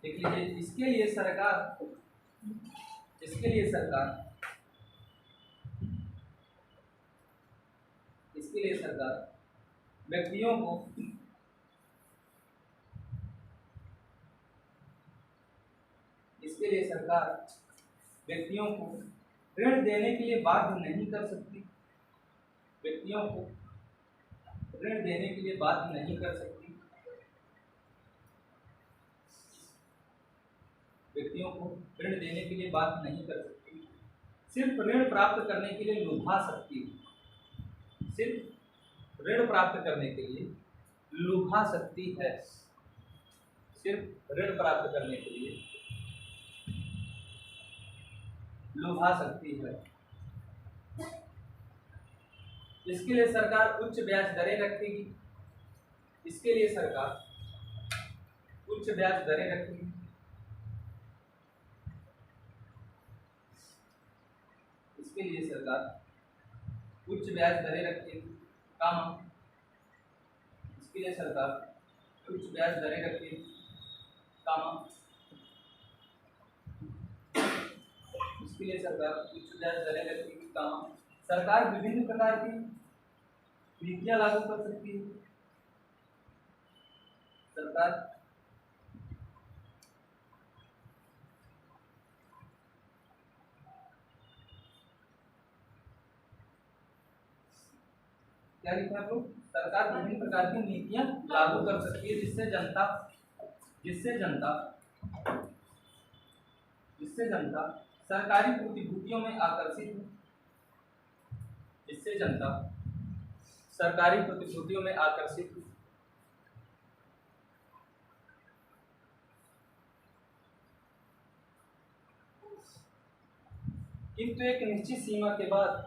[SPEAKER 1] लिख लीजिए। इसके लिए सरकार इसके लिए सरकार व्यक्तियों को ऋण देने के लिए बाध्य नहीं कर सकती। व्यक्तियों को ऋण देने के लिए बाध्य नहीं कर सकती। व्यक्तियों को ऋण देने के लिए बाध्य नहीं कर सकती। सिर्फ ऋण प्राप्त करने के लिए लुभा सकती है। सिर्फ ऋण प्राप्त करने के लिए लुभा सकती है। सिर्फ ऋण प्राप्त करने के लिए लुभा सकती है। इसके लिए सरकार उच्च ब्याज दरें रखेगी। इसके लिए सरकार उच्च ब्याज दरें रखेगी। इसके लिए सरकार उच्च ब्याज दरें रखेगी। इसके लिए सरकार उच्च ब्याज दरें रखेगी। इसके लिए सरकार उच्च ब्याज दरें रखेगी। सरकार विभिन्न प्रकार की नीतियां लागू कर सकती है। सरकार क्या लिखा है लोग? सरकार विभिन्न प्रकार की नीतियां लागू कर सकती है जिससे जनता सरकारी प्रतिभूतियों में आकर्षित हो। जिससे जनता सरकारी प्रतिभूतियों में आकर्षित हो। किंतु एक निश्चित सीमा के बाद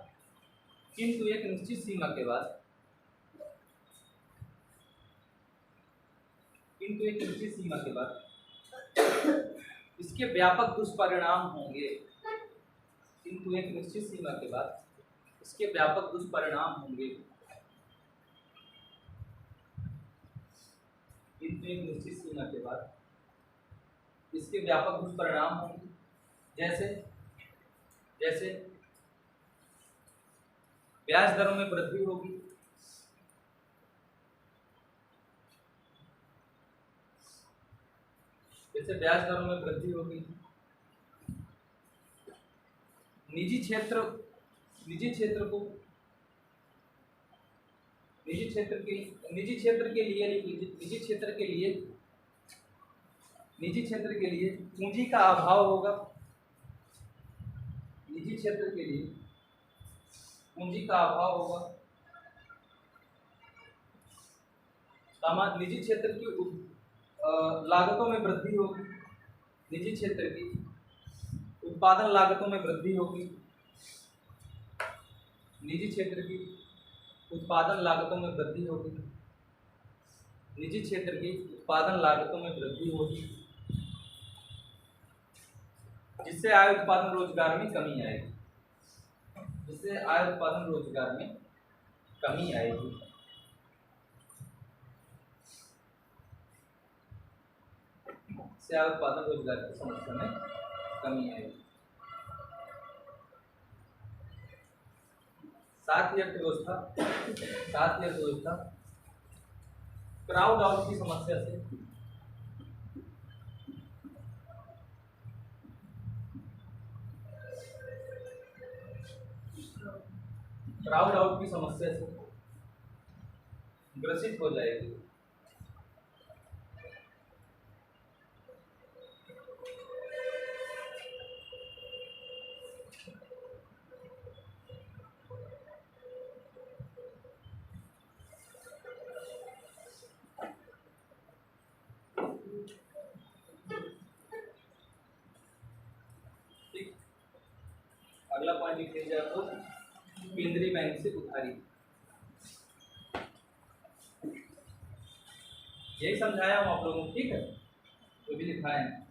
[SPEAKER 1] इसके व्यापक दुष्परिणाम होंगे। किंतु एक निश्चित सीमा के बाद इसके व्यापक दुष्परिणाम होंगे। किंतु एक निश्चित सीमा के बाद इसके व्यापक दुष्परिणाम होंगे। जैसे ब्याज दरों में वृद्धि होगी। निजी क्षेत्र निजी क्षेत्र को निजी क्षेत्र के लिए लिख लीजिए। निजी क्षेत्र के लिए पूंजी का अभाव होगा। निजी क्षेत्र के लिए पूंजी का अभाव होगा। निजी क्षेत्र की लागतों में वृद्धि होगी। निजी क्षेत्र की उत्पादन लागतों में वृद्धि होगी। निजी क्षेत्र की उत्पादन लागतों में वृद्धि होगी। निजी क्षेत्र की उत्पादन लागतों में वृद्धि होगी, जिससे आय उत्पादन रोजगार में कमी आएगी। जिससे आय उत्पादन रोजगार में कमी आएगी। से आय उत्पादन रोजगार की समस्या में कमी आएगी। साथ ही अर्थव्यवस्था क्राउड आउट की समस्या से ग्रसित हो जाएगी। अगला पॉइंट लिख लीजिए आपको, केंद्रीय बैंक से उधारी। यही समझाया हूं आप लोगों को, ठीक है, तो भी लिखा है।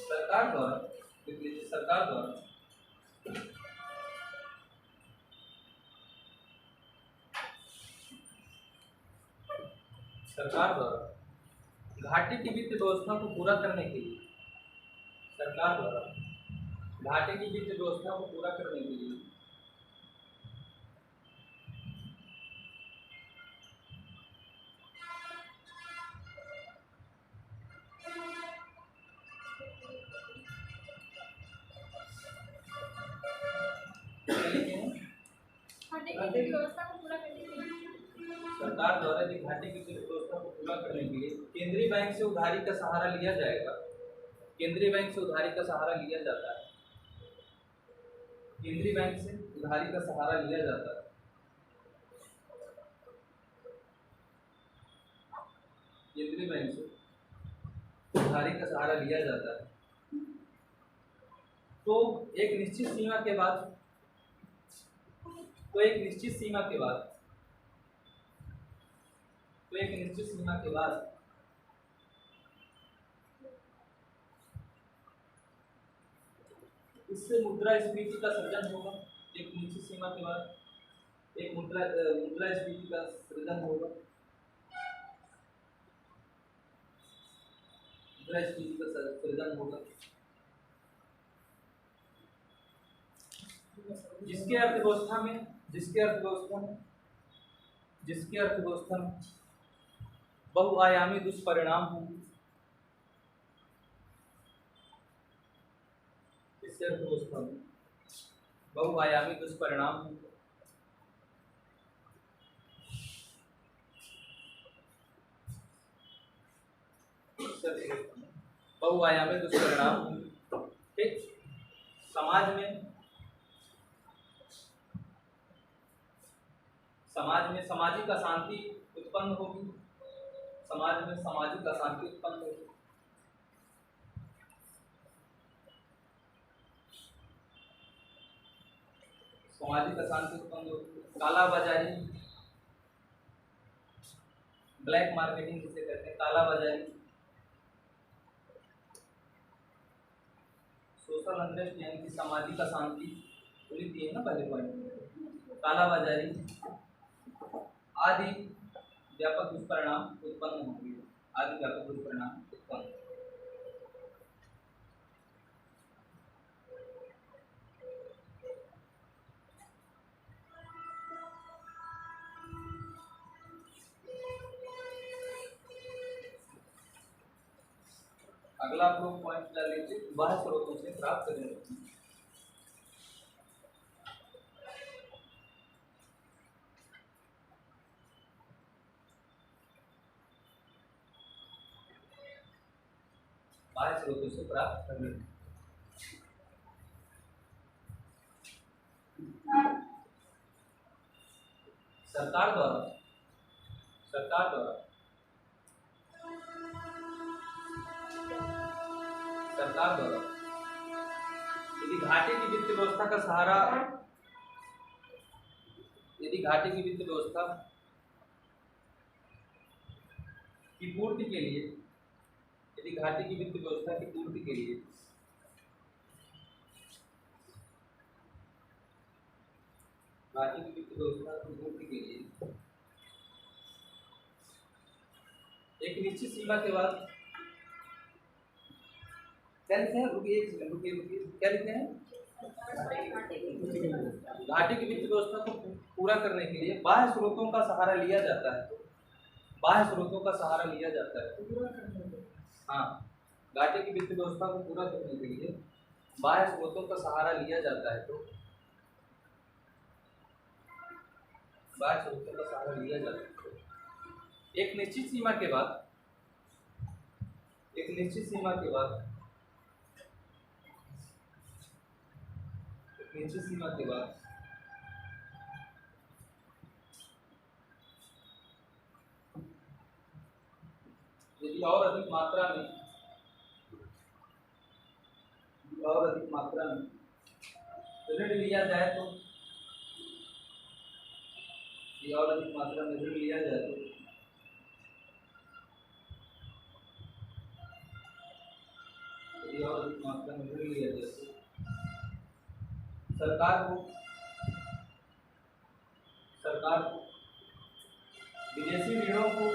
[SPEAKER 1] सरकार द्वारा लिख लीजिए, सरकार द्वारा घाटे की वित्त व्यवस्था को पूरा करने के लिए केंद्रीय बैंक से उधारी का सहारा लिया जाएगा। केंद्रीय बैंक से उधारी का सहारा लिया जाता है। केंद्रीय बैंक से उधारी का सहारा लिया जाता है। केंद्रीय बैंक से उधारी का सहारा लिया जाता है। तो एक निश्चित सीमा के बाद इससे मुद्रास्फीति का सृजन होगा। एक निश्चित सीमा के बाद एक मुद्रास्फीति का सृजन होगा। जिसके अर्थव्यवस्था में बहुआयामी दुष्परिणाम होंगे। इससे अर्थव्यवस्था में बहुआयामी दुष्परिणाम होंगे। बहुआयामी दुष्परिणाम होंगे। ठीक, समाज में सामाजिक अशांति उत्पन्न होगी। समाज में सामाजिक अशांति उत्पन्न होगी। कालाबाजारी, ब्लैक मार्केटिंग जिसे कहते हैं, कालाबाजारी, सोशल अनरेस्ट यानी कि सामाजिक अशांति पूरी थी ना पहले पॉइंट में, कालाबाजारी आदि व्यापक दुष्परिणाम उत्पन्न होंगे। अगला आप लोग पॉइंट डाल लीजिए, बाह्य स्रोतों से प्राप्त करेंगे। बाह्य स्रोतों से प्राप्त करने, सरकार द्वारा सरकार द्वारा सरकार द्वारा यदि घाटे की वित्त व्यवस्था का सहारा, यदि घाटे की वित्त व्यवस्था की पूर्ति के लिए, यदि घाटे की वित्त व्यवस्था की पूर्ति के लिए घाटे की वित्त व्यवस्था की पूर्ति के लिए एक निश्चित सीमा के बाद, क्या लिखे हैं, रुकिए एक सेकंड, रुकिए, क्या लिखे हैं, घाटे की वित्त व्यवस्था को पूरा करने के लिए बाह्य स्रोतों का सहारा लिया जाता है, बाह्य स्रोतों का सहारा लिया जाता है। हाँ, घाटे की वित्त व्यवस्था को पूरा करने के लिए बाह्य स्रोतों का सहारा लिया जाता है, तो बाह्य स्रोतों का सहारा लिया जाता है। एक निश्चित सीमा के बाद, एक निश्चित सीमा के बाद, एक निश्चित सीमा के बाद यदि और अधिक मात्रा में, और अधिक मात्रा में ऋण लिया जाए तो, यदि और अधिक मात्रा में ऋण लिया जाए तो यदि और अधिक मात्रा में ऋण लिया जाए तो सरकार को विदेशी ऋणों को,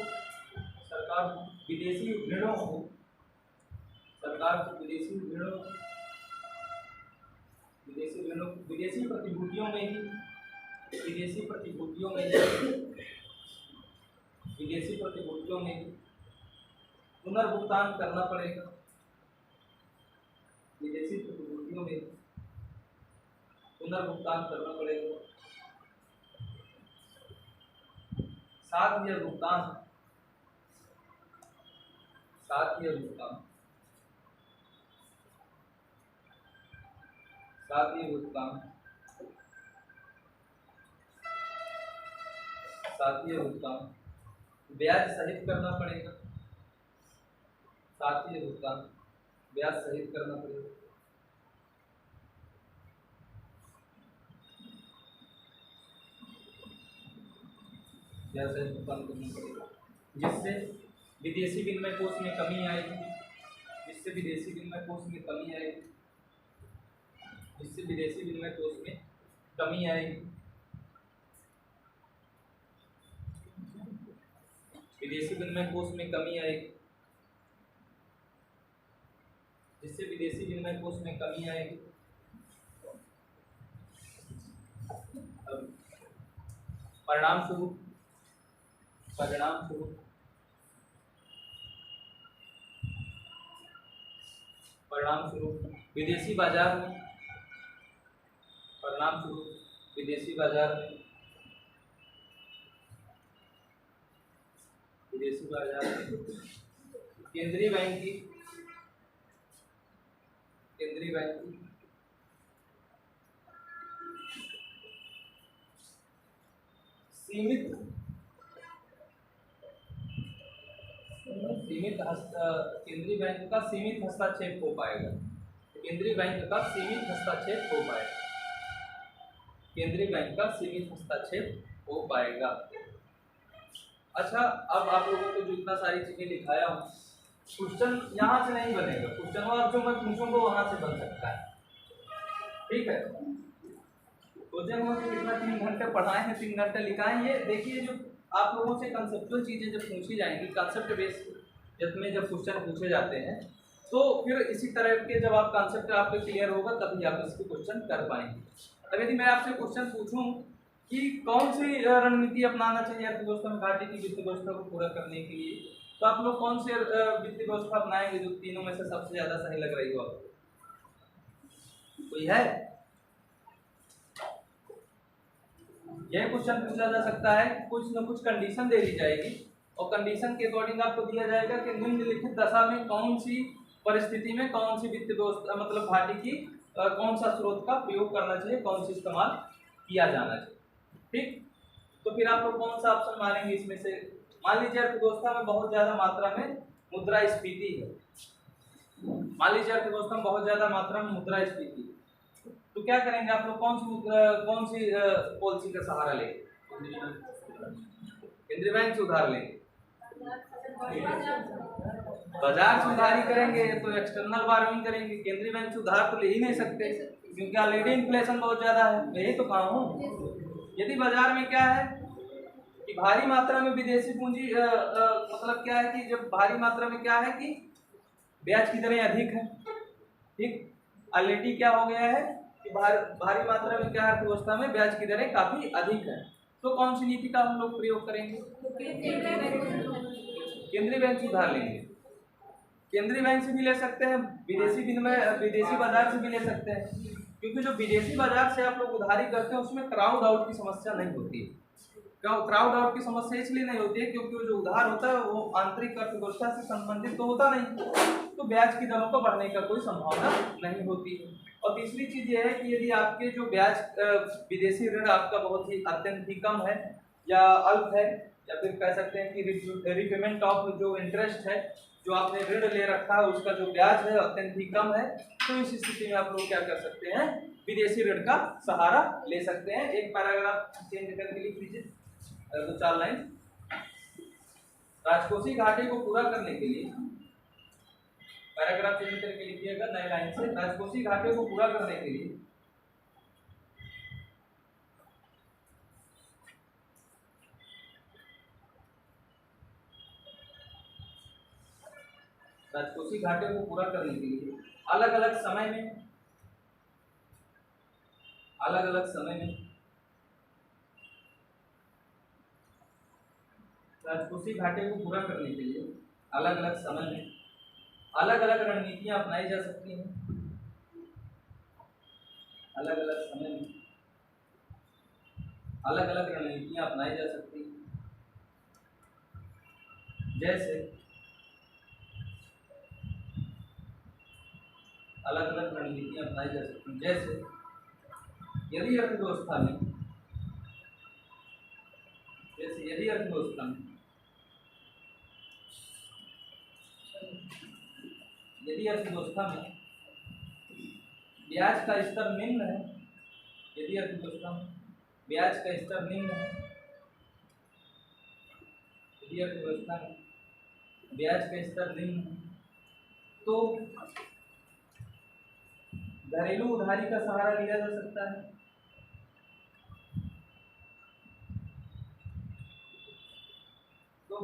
[SPEAKER 1] सरकार को विदेशी ऋणों को, सरकार को विदेशी ऋणों, विदेशी प्रतिभूतियों में ही, विदेशी प्रतिभूतियों में ही, विदेशी प्रतिभूतियों में पुनर्भुगतान करना पड़ेगा, विदेशी प्रतिभूतियों में पुनर्भुगतान करना पड़ेगा। साथ ही भुगतान, साथ ही भुगतान, साथ ही भुगतान, साथ ही भुगतान ब्याज सहित करना पड़ेगा, साथ ही भुगतान ब्याज सहित करना पड़ेगा। ब्याज सहित भुगतान करना पड़ेगा, जिससे विदेशी विनिमय कोष में कमी आएगी, जिससे विदेशी विनिमय कोष में कमी आएगी, जिससे विदेशी विनिमय कोष में कमी आएगी, विदेशी विनिमय कोष में कमी आएगी, जिससे विदेशी विनिमय कोष में कमी आएगी। परिणाम स्वरूप, परिणाम स्वरूप, परिणाम स्वरूप विदेशी बाजार में, परिणाम स्वरूप विदेशी बाजार में, विदेशी बाजार में केंद्रीय बैंक की, केंद्रीय बैंक की सीमित केंद्रीय बैंक का सीमित हस्तक्षेप हो पाएगा, केंद्रीय बैंक का सीमित हस्तक्षेप हो पाएगा, केंद्रीय बैंक का सीमित हस्तक्षेप हो पाएगा। अच्छा, अब आप लोगों को जो इतना सारी चीजें लिखाया हूँ, क्वेश्चन यहाँ से नहीं बनेगा, क्वेश्चन और जो मैं पूछूंगा वहां से बन सकता है, ठीक है। क्वेश्चन में कितना 3 घंटे पढ़ाए हैं, 3 घंटे लिखाए। ये देखिए, जो आप लोगों से कंसेप्चुअल चीजें जब पूछी जाएंगी, कंसेप्ट बेस में जब क्वेश्चन पूछे जाते हैं, तो फिर इसी तरह के जब आप कंसेप्ट आपके क्लियर होगा तभी आप इसके क्वेश्चन कर पाएंगे। अब यदि मैं आपसे क्वेश्चन पूछूं कि कौन सी रणनीति अपनाना चाहिए अर्थव्यवस्था में घाटे की वित्त व्यवस्था को पूरा करने के लिए, तो आप लोग कौन से वित्तीय व्यवस्था अपनाएंगे जो तीनों में से सबसे ज्यादा सही लग रही हो आपको? कोई है? यह क्वेश्चन पूछा जा सकता है, कुछ न कुछ कंडीशन दे दी जाएगी और कंडीशन के अकॉर्डिंग आपको दिया जाएगा कि निम्नलिखित दशा में कौन सी परिस्थिति में कौन सी वित्तीय व्यवस्था मतलब घाटे की कौन सा स्रोत का प्रयोग करना चाहिए, कौन सी इस्तेमाल किया जाना चाहिए। ठीक, तो फिर आप लोग कौन सा ऑप्शन मानेंगे इसमें से? मान लीजिए अर्थव्यवस्था में बहुत ज्यादा मात्रा में मुद्रास्फीति है, मान लीजिए अर्थव्यवस्था में बहुत ज्यादा मात्रा में मुद्रास्फीति, तो क्या करेंगे आप लोग? कौन सी पॉलिसी का सहारा लेंगे? केंद्रीय बैंक से उधार लेंगे, बाजार से उधारी करेंगे तो एक्सटर्नल बारोइंग करेंगे। केंद्रीय बैंक से उधार तो ले ही नहीं सकते क्योंकि ऑलरेडी इन्फ्लेशन बहुत ज्यादा है। यही तो काम हूँ। यदि बाजार में क्या है कि भारी मात्रा में विदेशी पूंजी मतलब क्या है कि जब भारी मात्रा में क्या है कि ब्याज की दरें अधिक है। ठीक, ऑलरेडी क्या हो गया है कि भारी मात्रा में क्या अर्थव्यवस्था में ब्याज की दरें काफी अधिक है, तो कौन सी नीति का हम लोग प्रयोग करेंगे? केंद्रीय बैंक से उधार लेंगे। केंद्रीय बैंक से भी ले सकते हैं, विदेशी बाजार से भी ले सकते हैं, क्योंकि जो विदेशी बाजार से आप लोग उधारी करते हैं उसमें क्राउड आउट की समस्या नहीं होती है। क्राउड आउट की समस्या इसलिए नहीं होती है क्योंकि वो जो उधार होता है वो आंतरिक अर्थव्यवस्था से संबंधित तो होता नहीं, तो ब्याज की दरों को बढ़ने का कोई संभावना नहीं होती। और तीसरी चीज ये है कि यदि आपके जो ब्याज विदेशी ऋण आपका बहुत ही अत्यंत ही कम है या अल्प है, या फिर कह सकते हैं कि रिपेमेंट ऑफ जो इंटरेस्ट है, जो आपने ऋण ले रखा है उसका जो ब्याज है अत्यंत ही कम है, तो इस स्थिति में आप लोग क्या कर सकते हैं? विदेशी ऋण का सहारा ले सकते हैं। एक पैराग्राफ चेंज करके लिख लीजिए, 2-4 लाइन। राजकोषीय घाटे को पूरा करने के लिए पैराग्राफ चेंज करके लिखिएगा नए लाइन से। राजकोषीय घाटे को पूरा करने के लिए राजकोषीय घाटे को पूरा करने के लिए अलग अलग समय में राजकोषीय घाटे को पूरा करने के लिए अलग अलग समय में अलग अलग रणनीतियां अपनाई जा सकती हैं। अलग अलग समय में अलग अलग रणनीतियां अपनाई जा सकती हैं, जैसे अलग अलग रणनीतियां अपनाई जा सकती हैं जैसे यदि अर्थव्यवस्था में ब्याज का स्तर निम्न है, यदि अर्थव्यवस्था में ब्याज का स्तर निम्न है, यदि अर्थव्यवस्था में ब्याज का स्तर निम्न है, तो घरेलू उधारी का सहारा लिया जा सकता है।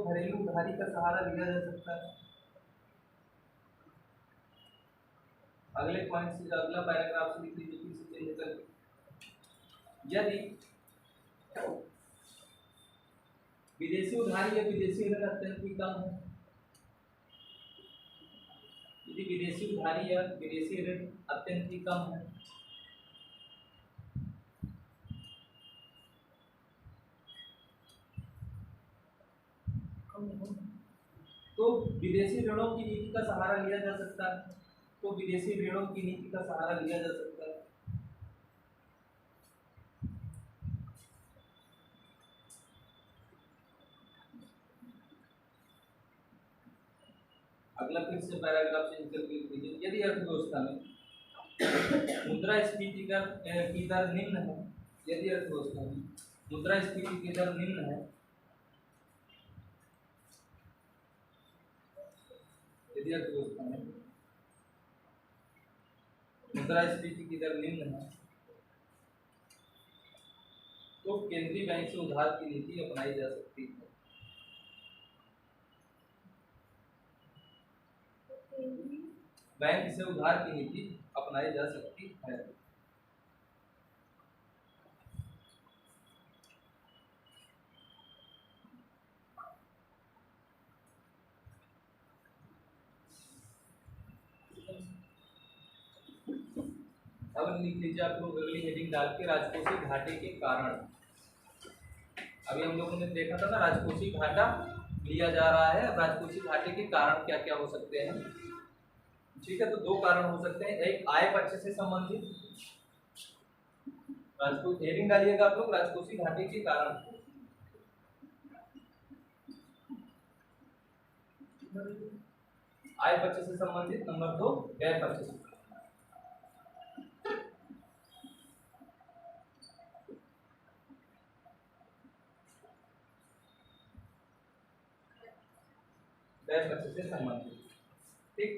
[SPEAKER 1] घरेलू उधारी का सहारा लिया जा सकता है। अगले पॉइंट से अगला पैराग्राफ से लिख लीजिए, फिर से चेंज करके। यदि विदेशी उधारी या विदेशी ऋण अत्यंत ही कम है, यदि विदेशी उधारी या विदेशी ऋण अत्यंत ही कम है, तो विदेशी ऋणों की नीति का सहारा लिया जा सकता है। विदेशी ऋणों की नीति का सहारा लिया जा सकता है। अगला फिर से पैराग्राफ चेंज करके लिख दीजिए। यदि अर्थव्यवस्था में मुद्रास्फीति की दर निम्न है, यदि अर्थव्यवस्था में मुद्रास्फीति की दर निम्न है, यदि अर्थव्यवस्था में मुद्रास्फीति की दर निम्न है, तो केंद्रीय बैंक से उधार की नीति अपनाई जा सकती है। बैंक से उधार की नीति अपनाई जा सकती है। अब लिख लीजिए आप लोग अगली हेडिंग डाल के राजकोषीय घाटे के कारण। अभी हम लोगों ने देखा था ना राजकोषीय घाटा लिया जा रहा है, अब राजकोषीय घाटे के कारण क्या क्या हो सकते हैं। ठीक है, तो दो कारण हो सकते हैं, एक आय पक्ष से संबंधित, राजकोषीय हेडिंग डालिएगा आप लोग राजकोषीय घाटे के कारण। आय पक्ष से संबंधित, नंबर 2 व्यय पक्ष से। व्यय पक्ष से संबंधित, ठीक।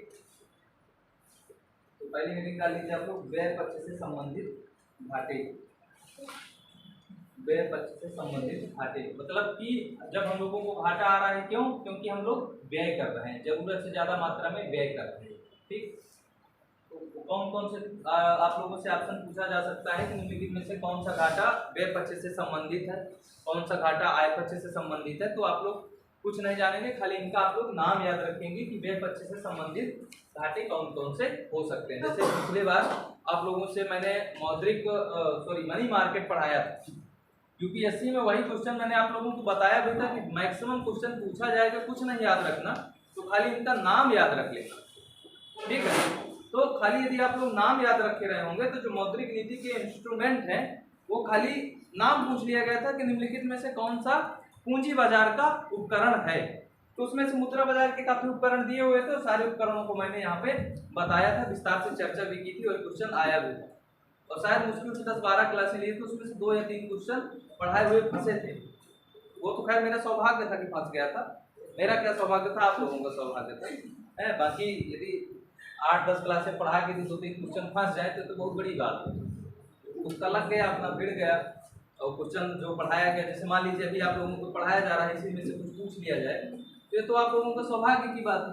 [SPEAKER 1] तो पहली हेडिंग डाल लीजिए आप लोग व्यय पक्ष से संबंधित घाटे। व्यय पक्ष से संबंधित घाटे मतलब कि जब हम लोगों को घाटा आ रहा है, क्यों? क्योंकि हम लोग व्यय कर रहे हैं, जरूरत से ज्यादा मात्रा में व्यय कर रहे हैं, ठीक। तो कौन कौन से आप लोगों से ऑप्शन पूछा जा सकता है कि निम्नलिखित में से कौन सा घाटा व्यय पक्ष से संबंधित है, कौन सा घाटा आय पक्ष से संबंधित है। तो आप लोग कुछ नहीं जानेंगे, खाली इनका आप लोग नाम याद रखेंगे कि व्यय पक्ष से संबंधित घाटे कौन कौन से हो सकते हैं। जैसे पिछले बार आप लोगों से मैंने मनी मार्केट पढ़ाया था, यूपीएससी में वही क्वेश्चन मैंने आप लोगों को बताया भी था कि मैक्सिमम क्वेश्चन पूछा जाएगा, कुछ नहीं याद रखना, तो खाली इनका नाम याद रख लेना, ठीक है। तो खाली यदि आप लोग नाम याद रखे रहे होंगे तो जो मौद्रिक नीति के इंस्ट्रूमेंट है वो खाली नाम पूछ लिया गया था कि निम्नलिखित में से कौन सा पूंजी बाजार का उपकरण है। तो उसमें से मुद्रा बाजार के काफी उपकरण दिए हुए थे, सारे उपकरणों को मैंने यहाँ पे बताया था, विस्तार से चर्चा भी की थी और क्वेश्चन आया भी था। और शायद मुश्किल से 10-12 क्लासें लिए थे, उसमें से 2 या 3 क्वेश्चन पढ़ाए हुए फंसे थे। वो तो खैर मेरा सौभाग्य था कि फंस गया था, मेरा क्या सौभाग्य था, आप लोगों का सौभाग्य था है। बाकी यदि 8-10 क्लासें पढ़ा के 2-3 क्वेश्चन फंस जाए तो बहुत बड़ी बात है। उसका लग गया, अपना भिड़ गया, और क्वेश्चन जो पढ़ाया गया, जैसे मान लीजिए अभी आप लोगों को पढ़ाया जा रहा है, इसी में से कुछ पूछ लिया जाए तो ये तो आप लोगों का सौभाग्य की बात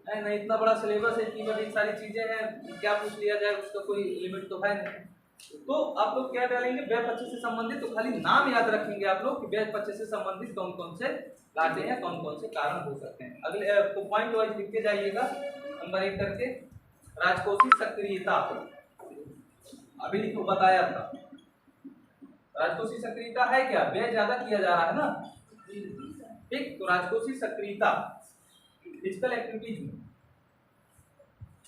[SPEAKER 1] है नहीं। इतना बड़ा सिलेबस है, इतनी बड़ी सारी चीजें हैं, क्या पूछ लिया जाए उसका कोई लिमिट तो है नहीं। तो आप लोग क्या डालेंगे, व्यय पक्ष से संबंधित, तो खाली नाम याद रखेंगे आप लोग कि व्यय पक्ष से संबंधित कौन कौन से घाटे हैं, कौन कौन से कारण हो सकते हैं। अगले तो पॉइंट वाइज लिख के जाइएगा नंबर 1 करके। राजकोषीय सक्रियता, अभी लिखो बताया था, राजकोषीय सक्रियता है क्या, व्यय ज्यादा किया जा रहा है ना, ठीक। तो राजकोषीय सक्रियता फिजिकल एक्टिविटीज में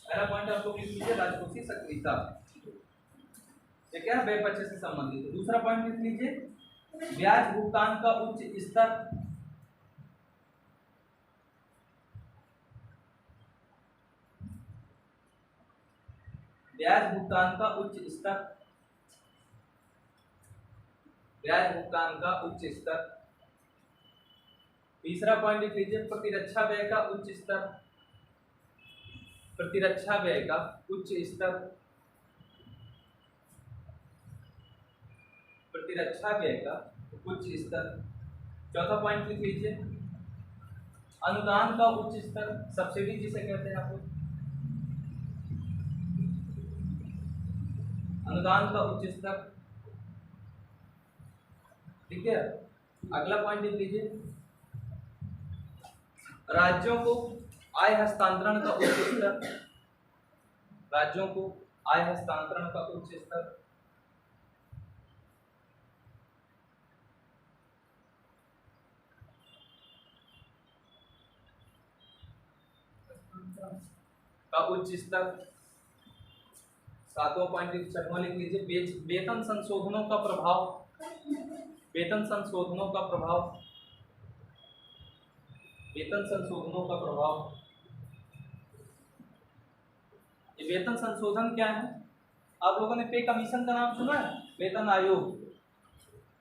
[SPEAKER 1] पहला पॉइंट आप लोग लिख लीजिए, राजकोषीय सक्रियता, ये क्या है, व्यय पक्ष से संबंधित। दूसरा पॉइंट लिख लीजिए, ब्याज भुगतान का उच्च स्तर, ब्याज भुगतान का उच्च स्तर, ब्याज भुगतान का उच्च स्तर। तीसरा पॉइंट लिख लीजिए, प्रतिरक्षा व्यय का उच्च स्तर, प्रतिरक्षा व्यय का उच्च स्तर, प्रतिरक्षा व्यय का उच्च स्तर। चौथा पॉइंट लिख लीजिए, अनुदान का उच्च स्तर, सब्सिडी जिसे कहते हैं आप लोग, अनुदान का उच्च स्तर, ठीक है। अगला पॉइंट लिख लीजिए, राज्यों को आय हस्तांतरण का उच्च स्तर, राज्यों को आय हस्तांतरण का उच्च स्तर। का उच्च स्तर। सातवां पॉइंट छठवां लिख लीजिए, वेतन संशोधनों का प्रभाव, वेतन संशोधनों का प्रभाव, वेतन संशोधनों का प्रभाव। ये वेतन संशोधन क्या है, आप लोगों ने पे कमीशन का नाम सुना है, वेतन आयोग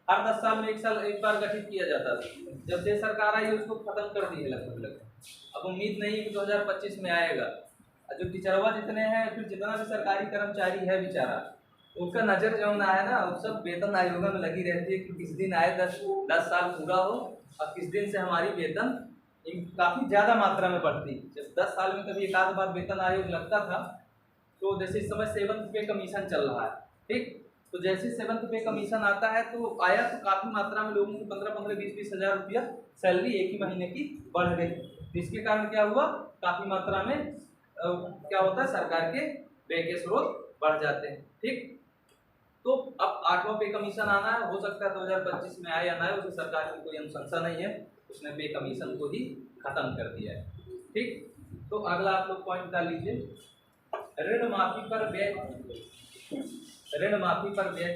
[SPEAKER 1] हर 10 साल में एक बार गठित किया जाता है। जब से सरकार आई उसको खत्म कर दी है लगभग। अब उम्मीद नहीं कि 2025 में आएगा। जो टीचरवा जितने हैं, फिर जितना भी सरकारी कर्मचारी है बेचारा, उसका नजर जो ना है ना, वो सब वेतन आयोग में लगी रहती है कि किस दिन आए 10 साल पूरा हो और किस दिन से हमारी वेतन काफी ज्यादा मात्रा में बढ़ती। जब 10 साल में कभी एक आध बार वेतन आयोग लगता था, तो जैसे इस समय 7th पे कमीशन चल रहा है, ठीक। तो जैसे 7th पे कमीशन आता है तो आया तो काफी मात्रा में लोगों को 15-15, 20-20 हजार रुपया सैलरी एक ही महीने की बढ़ गई। तो इसके कारण क्या हुआ, काफी मात्रा में क्या होता है, सरकार के व्यय के स्रोत बढ़ जाते हैं। ठीक, तो अब 8वां पे कमीशन आना है, हो सकता है 2025 में आए या ना आए, उसे सरकार की कोई अनुशंसा नहीं है, उसने पे कमीशन को ही खत्म कर दिया है। ठीक, तो अगला आप लोग पॉइंट डाल लीजिए, ऋण माफी पर व्यय, ऋण माफी पर व्यय,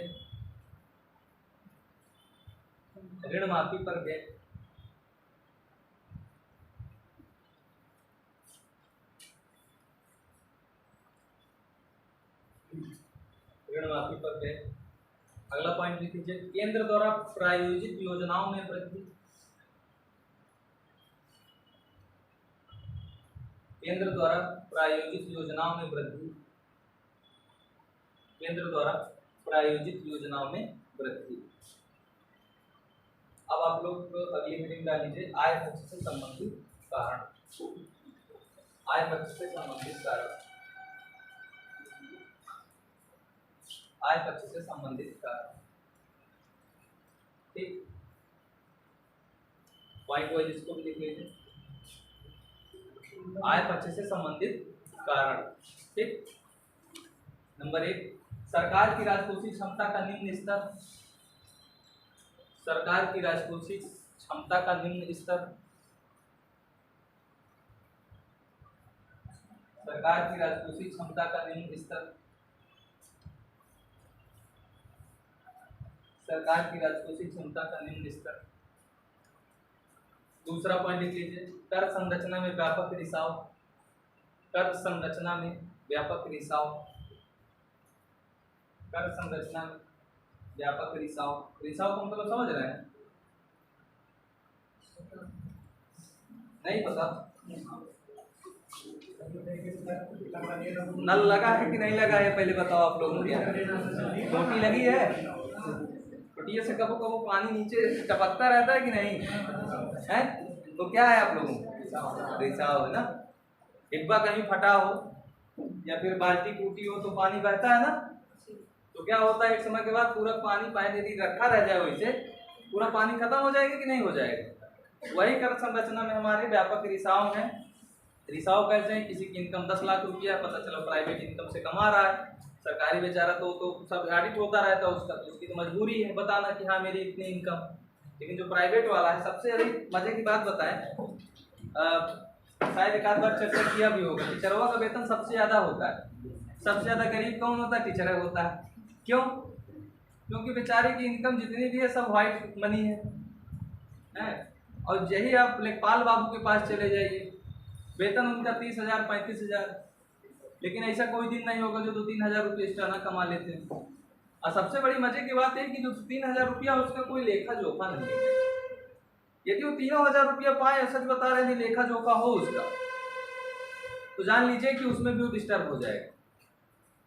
[SPEAKER 1] ऋण माफी पर व्यय, ऋण माफी पर व्यय। अगला पॉइंट लिख लीजिए, केंद्र द्वारा प्रायोजित योजनाओं में वृद्धि, केंद्र द्वारा प्रायोजित योजनाओं में वृद्धि, केंद्र द्वारा प्रायोजित योजनाओं में वृद्धि। अब आप लोग अगली हेडिंग डाल लीजिए, आय पक्ष से संबंधित कारण, आय पक्ष से संबंधित कारण, आय पक्ष से संबंधित कारण। ठीक, पॉइंट वाइज इसको भी लिख लीजिए, आय पक्ष से संबंधित कारण। ठीक, नंबर 1, सरकार की राजकोषीय क्षमता का निम्न स्तर, सरकार की राजकोषीय क्षमता का निम्न स्तर, सरकार की राजकोषीय क्षमता का निम्न स्तर, सरकार की राजकोषीय क्षमता का निम्न स्तर। दूसरा पॉइंट लिख लीजिए, कर संरचना में व्यापक रिसाव, कर संरचना में व्यापक रिसाव, कर संरचना में व्यापक रिसाव। रिसाव का मतलब समझ रहे हैं? नहीं पता? नल लगा है कि नहीं लगा है पहले बताओ आप लोगों को। टोटी लगी है, टोटी से कबो कबो पानी नीचे टपकता रहता है कि नहीं है? तो क्या है आप लोगों को? रिसाव है ना। डिब्बा कहीं फटा हो या फिर बाल्टी टूटी हो तो पानी बहता है ना, तो क्या होता है एक समय के बाद पूरा पानी पानी यदि रखा रह जाए वैसे पूरा पानी खत्म हो जाएगा कि नहीं हो जाएगा। वही कर संरचना में हमारे व्यापक रिसाव हैं। रिसाव कैसे हैं? किसी की इनकम 10 लाख रुपया, पता चला प्राइवेट इनकम से कमा रहा है, सरकारी बेचारा तो सब ऑडिट होता रहता है उसका, तो उसकी तो मजबूरी है बताना कि हाँ मेरी इतनी इनकम। लेकिन जो प्राइवेट वाला है, सबसे अधिक मजे की बात बताएं, शायद एक आध बार चर्चा किया भी होगा, टीचरों का वेतन सबसे ज्यादा होता है। सबसे ज्यादा गरीब कौन होता है? टीचर होता है। क्यों? क्योंकि बेचारे की इनकम जितनी भी है सब व्हाइट मनी है? और यही आप लेखपाल बाबू के पास चले जाइए, वेतन उनका 30,000 35,000, लेकिन ऐसा कोई दिन नहीं होगा जो 2-3 हज़ार रुपये एक्स्ट्रा ना कमा लेते हैं। और सबसे बड़ी मजे की बात है कि जो 3,000 रुपया उसका कोई लेखा जोखा नहीं है। यदि वो 3,000 रुपया पाए, सच बता रहे हैं, लेखा जोखा हो उसका, तो जान लीजिए कि उसमें भी वो डिस्टर्ब हो जाएगा।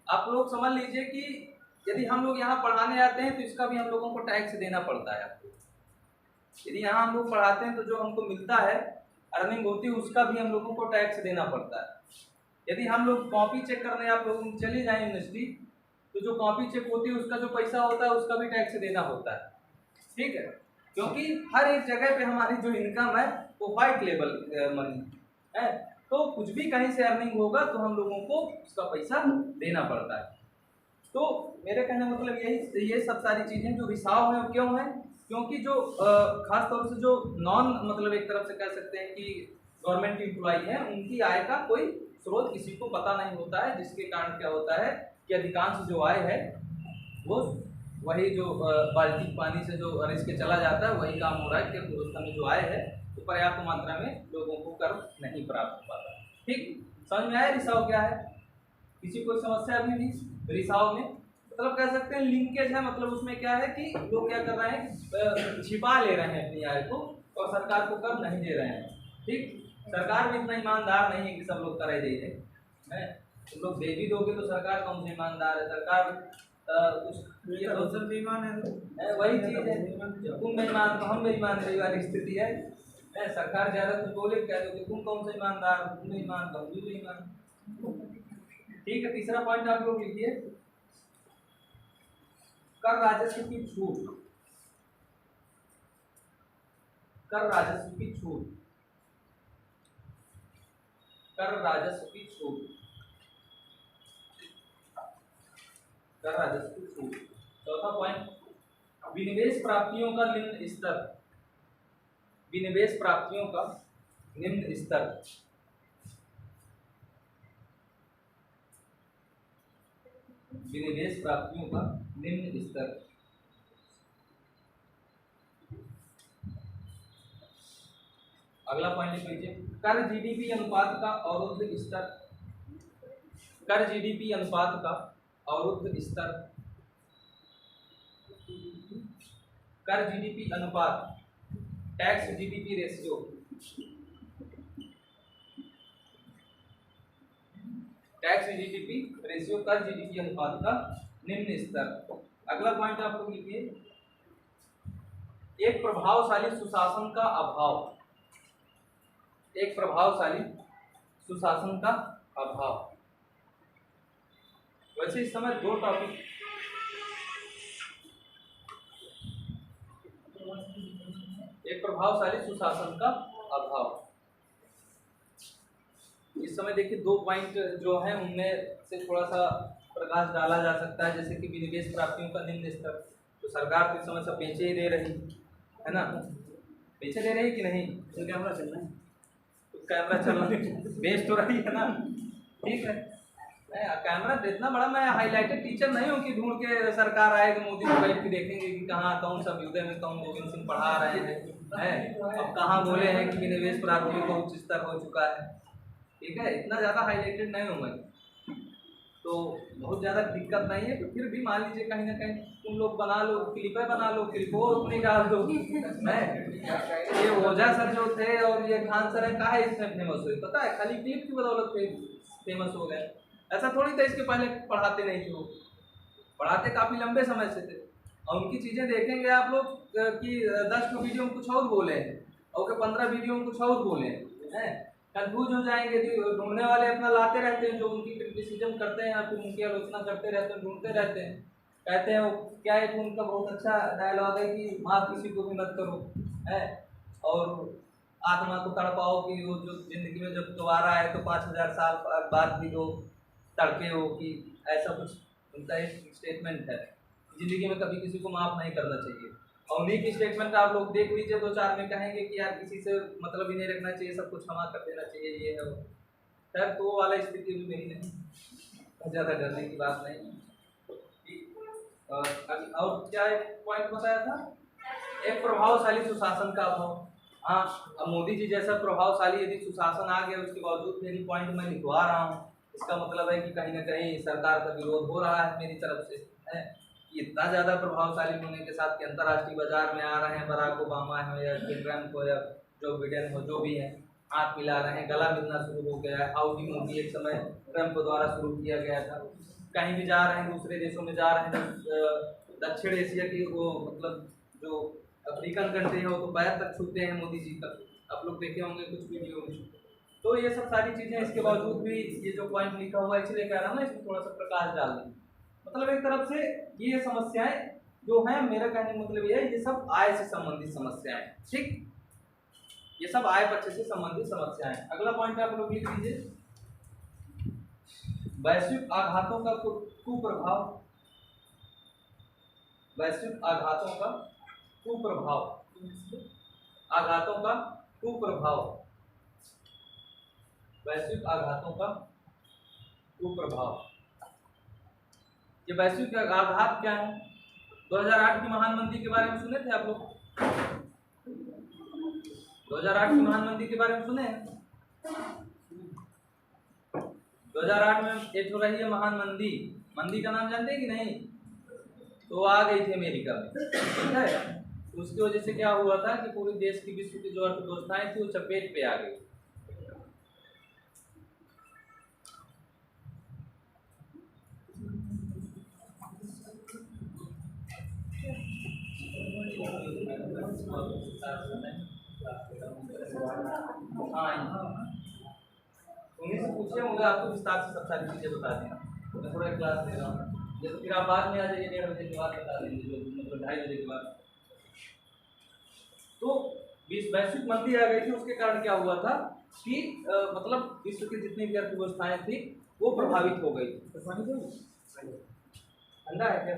[SPEAKER 1] आप लोग समझ लीजिए कि यदि हम लोग यहाँ पढ़ाने आते हैं तो इसका भी हम लोगों को टैक्स देना पड़ता है। यदि यहाँ हम लोग पढ़ाते हैं तो जो हमको मिलता है, अर्निंग होती है, उसका भी हम लोगों को टैक्स देना पड़ता है। यदि हम लोग कॉपी चेक करने आप लोग चले जाएं यूनिवर्सिटी, तो जो कॉपी चेक होती है उसका जो पैसा होता है उसका भी टैक्स देना होता है। ठीक है, क्योंकि हर एक जगह पे हमारी जो इनकम है वो व्हाइट लेवल मनी है, तो कुछ भी कहीं से अर्निंग होगा तो हम लोगों को उसका पैसा देना पड़ता है। तो मेरे कहने मतलब यही, ये सब सारी चीज़ें जो रिसाव है क्यों है? क्योंकि जो खास तौर से जो नॉन मतलब एक तरफ से कह सकते हैं कि गवर्नमेंट एम्प्लॉई है, उनकी आय का कोई स्रोत किसी को पता नहीं होता है, जिसके कारण क्या होता है कि अधिकांश जो आय है वो वही जो बाल्टी पानी से जो रिस के चला जाता है वही काम हो रहा है कि उस समय जो आय है तो पर्याप्त मात्रा में लोगों को कर नहीं प्राप्त हो पाता। ठीक, समझ में आया रिसाव क्या है? किसी कोई समस्या अभी भी रिसाव में? मतलब कह सकते हैं लिंकेज है, मतलब उसमें क्या है कि लोग क्या कर रहे हैं, छिपा ले रहे हैं अपनी आय को और सरकार को कर नहीं दे रहे हैं। ठीक, सरकार भी इतना ईमानदार नहीं है कि सब लोग कर दे हैं। तुम लोग दे भी दोगे तो सरकार कौन सी ईमानदार है? सरकार कुछ ये दोसर बेईमान है, वही चीज है, तुम बेईमान तो हम बेईमान वाली स्थिति है। सरकार ज्यादा कुछ बोले कह दो कि तुम कौन सा ईमानदार, तुम बेईमान तो हम भी बेईमान। ठीक है, तीसरा पॉइंट आप लोग लिखिए, कर राजस्व की छूट, कर राजस्व की छूट, कर राजस्व की छूट। कर राजस्व छूट। चौथा पॉइंट, विनिवेश प्राप्तियों का निम्न स्तर, विनिवेश प्राप्तियों का निम्न स्तर, विनिवेश प्राप्तियों का निम्न स्तर। अगला पॉइंट लिख लीजिए, कर जीडीपी अनुपात का अवरुद्ध स्तर, कर जीडीपी अनुपात का अवरुद्ध स्तर, कर जीडीपी अनुपात, tax GDP ratio, tax GDP ratio, कर जीडीपी अनुपात का निम्न स्तर। अगला पॉइंट आप लोग लिखिए, एक प्रभावशाली सुशासन का अभाव, एक प्रभावशाली सुशासन का अभाव। वैसे इस समय दो टॉपिक, एक प्रभावशाली सुशासन का अभाव, इस समय देखिए दो पॉइंट जो हैं उनमें से थोड़ा सा प्रकाश डाला जा सकता है। जैसे कि विनिवेश प्राप्तियों का निम्न स्तर, तो सरकार तो इस समय सब बेचे ही दे रही है ना, बेचे दे रही कि नहीं, तो कैमरा चल रहा है, तो कैमरा चल रहा है, बेच तो रही है ना, ठीक है। कैमरा इतना बड़ा, मैं हाईलाइटेड टीचर नहीं हूँ कि ढूंढ के सरकार आए तो मोदी को बैठ के देखेंगे कि कहाँ कौन सा विद्या में कौन गोविंद सिंह पढ़ा रहे हैं, अब कहाँ बोले हैं कि विनिवेश प्राप्तियों का उच्च स्तर हो चुका है, ठीक है। इतना ज़्यादा हाईलाइटेड नहीं हूँ मैं, तो बहुत ज़्यादा दिक्कत नहीं है। तो फिर भी मान लीजिए कहीं ना कहीं तुम लोग बना लो, क्लिपें बना लो, क्लिपो अपनी डाल दो, ये ओझा सर जो थे और ये खान सर है, कहाँ इसमें फेमस हुए पता है, खाली क्लिप की बदौलत फेमस हो गए। ऐसा थोड़ी था, इसके पहले पढ़ाते नहीं थे वो, पढ़ाते काफ़ी लंबे समय से थे। और उनकी चीज़ें देखेंगे आप लोग कि 10 वीडियो में कुछ और बोले हैं और 15 वीडियो में कुछ और बोले हैं, कंफ्यूज हो जाएंगे। ढूंढने वाले अपना लाते रहते हैं, जो उनकी क्रिटिसिज्म करते हैं फिर उनकी आलोचना करते रहते हैं, ढूंढते रहते हैं, कहते हैं वो क्या है, तो उनका बहुत अच्छा डायलॉग है कि माफ किसी को भी मत करो है, और आत्मा को तड़पाओ कि वो जो जिंदगी में जब दोबारा आए तो 5000 साल बाद भी जो तड़पे हो, कि ऐसा कुछ उनका एक स्टेटमेंट है, जिंदगी में कभी किसी को माफ नहीं करना चाहिए। और उन्हीं की स्टेटमेंट आप लोग देख लीजिए, 2-4 में कहेंगे कि यार किसी से मतलब ही नहीं रखना चाहिए, सब कुछ क्षमा कर देना चाहिए, ये है वो। खैर तो वो वाला स्थिति भी मेरी नहीं, ज़्यादा डरने की बात नहीं। और क्या एक पॉइंट बताया था, एक प्रभावशाली सुशासन का अभाव। हाँ, अब मोदी जी जैसा प्रभावशाली यदि सुशासन आ गया, उसके बावजूद मेरी पॉइंट मैं लिखवा रहा हूँ, इसका मतलब है कि कहीं ना कहीं सरकार का विरोध हो रहा है मेरी तरफ से, है। इतना ज़्यादा प्रभावशाली होने के साथ कि अंतर्राष्ट्रीय बाजार में आ रहे हैं, बराक ओबामा हो या ट्रम्प हो या जो बिडेन हो, जो भी है, हाथ मिला रहे हैं, गला मिलना शुरू हो गया है। हाउडी मोदी एक समय ट्रम्प द्वारा शुरू किया गया था। कहीं भी जा रहे हैं, दूसरे देशों में जा रहे हैं, दक्षिण एशिया की वो मतलब जो अफ्रीकन कंट्री है वो तो पैर तक छूते हैं मोदी जी का, आप लोग देखे होंगे कुछ वीडियो में। तो ये सब सारी चीज़ें, इसके बावजूद भी ये जो पॉइंट लिखा हुआ है, इसलिए कह रहा हूँ ना, इसमें थोड़ा सा प्रकाश डाल दें। मतलब एक तरफ से ये समस्याएं जो हैं, मेरा कहने का मतलब ये है, ये सब आय से संबंधित समस्याएं, ठीक, ये सब आय पक्ष से संबंधित समस्याएं। अगला पॉइंट आप लोग लिख लीजिए, वैश्विक आघातों का कुप्रभाव, वैश्विक आघातों का कुप्रभाव, आघातों का कुप्रभाव, वैश्विक आघातों का कुप्रभाव। ये वैश्विक आघात क्या है? 2008 की महान मंदी के बारे में सुने थे आप लोग? 2008 की महान मंदी के बारे में सुने हैं? 2008 में एक हो रही है महान मंदी, मंदी का नाम जानते हैं कि नहीं? तो आ गई थी अमेरिका में, ठीक है। उसकी वजह से क्या हुआ था कि पूरे देश की, विश्व की जो अर्थव्यवस्थाएं थी वो चपेट पे आ गई। उन्हीं से पूछिए, मुझे आपको विस्तार से सब सारी चीज़ें बता दें। मैं थोड़ा क्लास ले रहा हूँ, जैसे फिर आप बाद में आ जाइए, 1:30 बजे के बाद बता देंगे, जो मतलब 2:30 बजे के बाद। तो वैश्विक मंदी आ गई थी, उसके कारण क्या हुआ था कि मतलब विश्व की जितनी भी अर्थव्यवस्थाएं थी वो प्रभावित हो गई। ठंडा है क्या?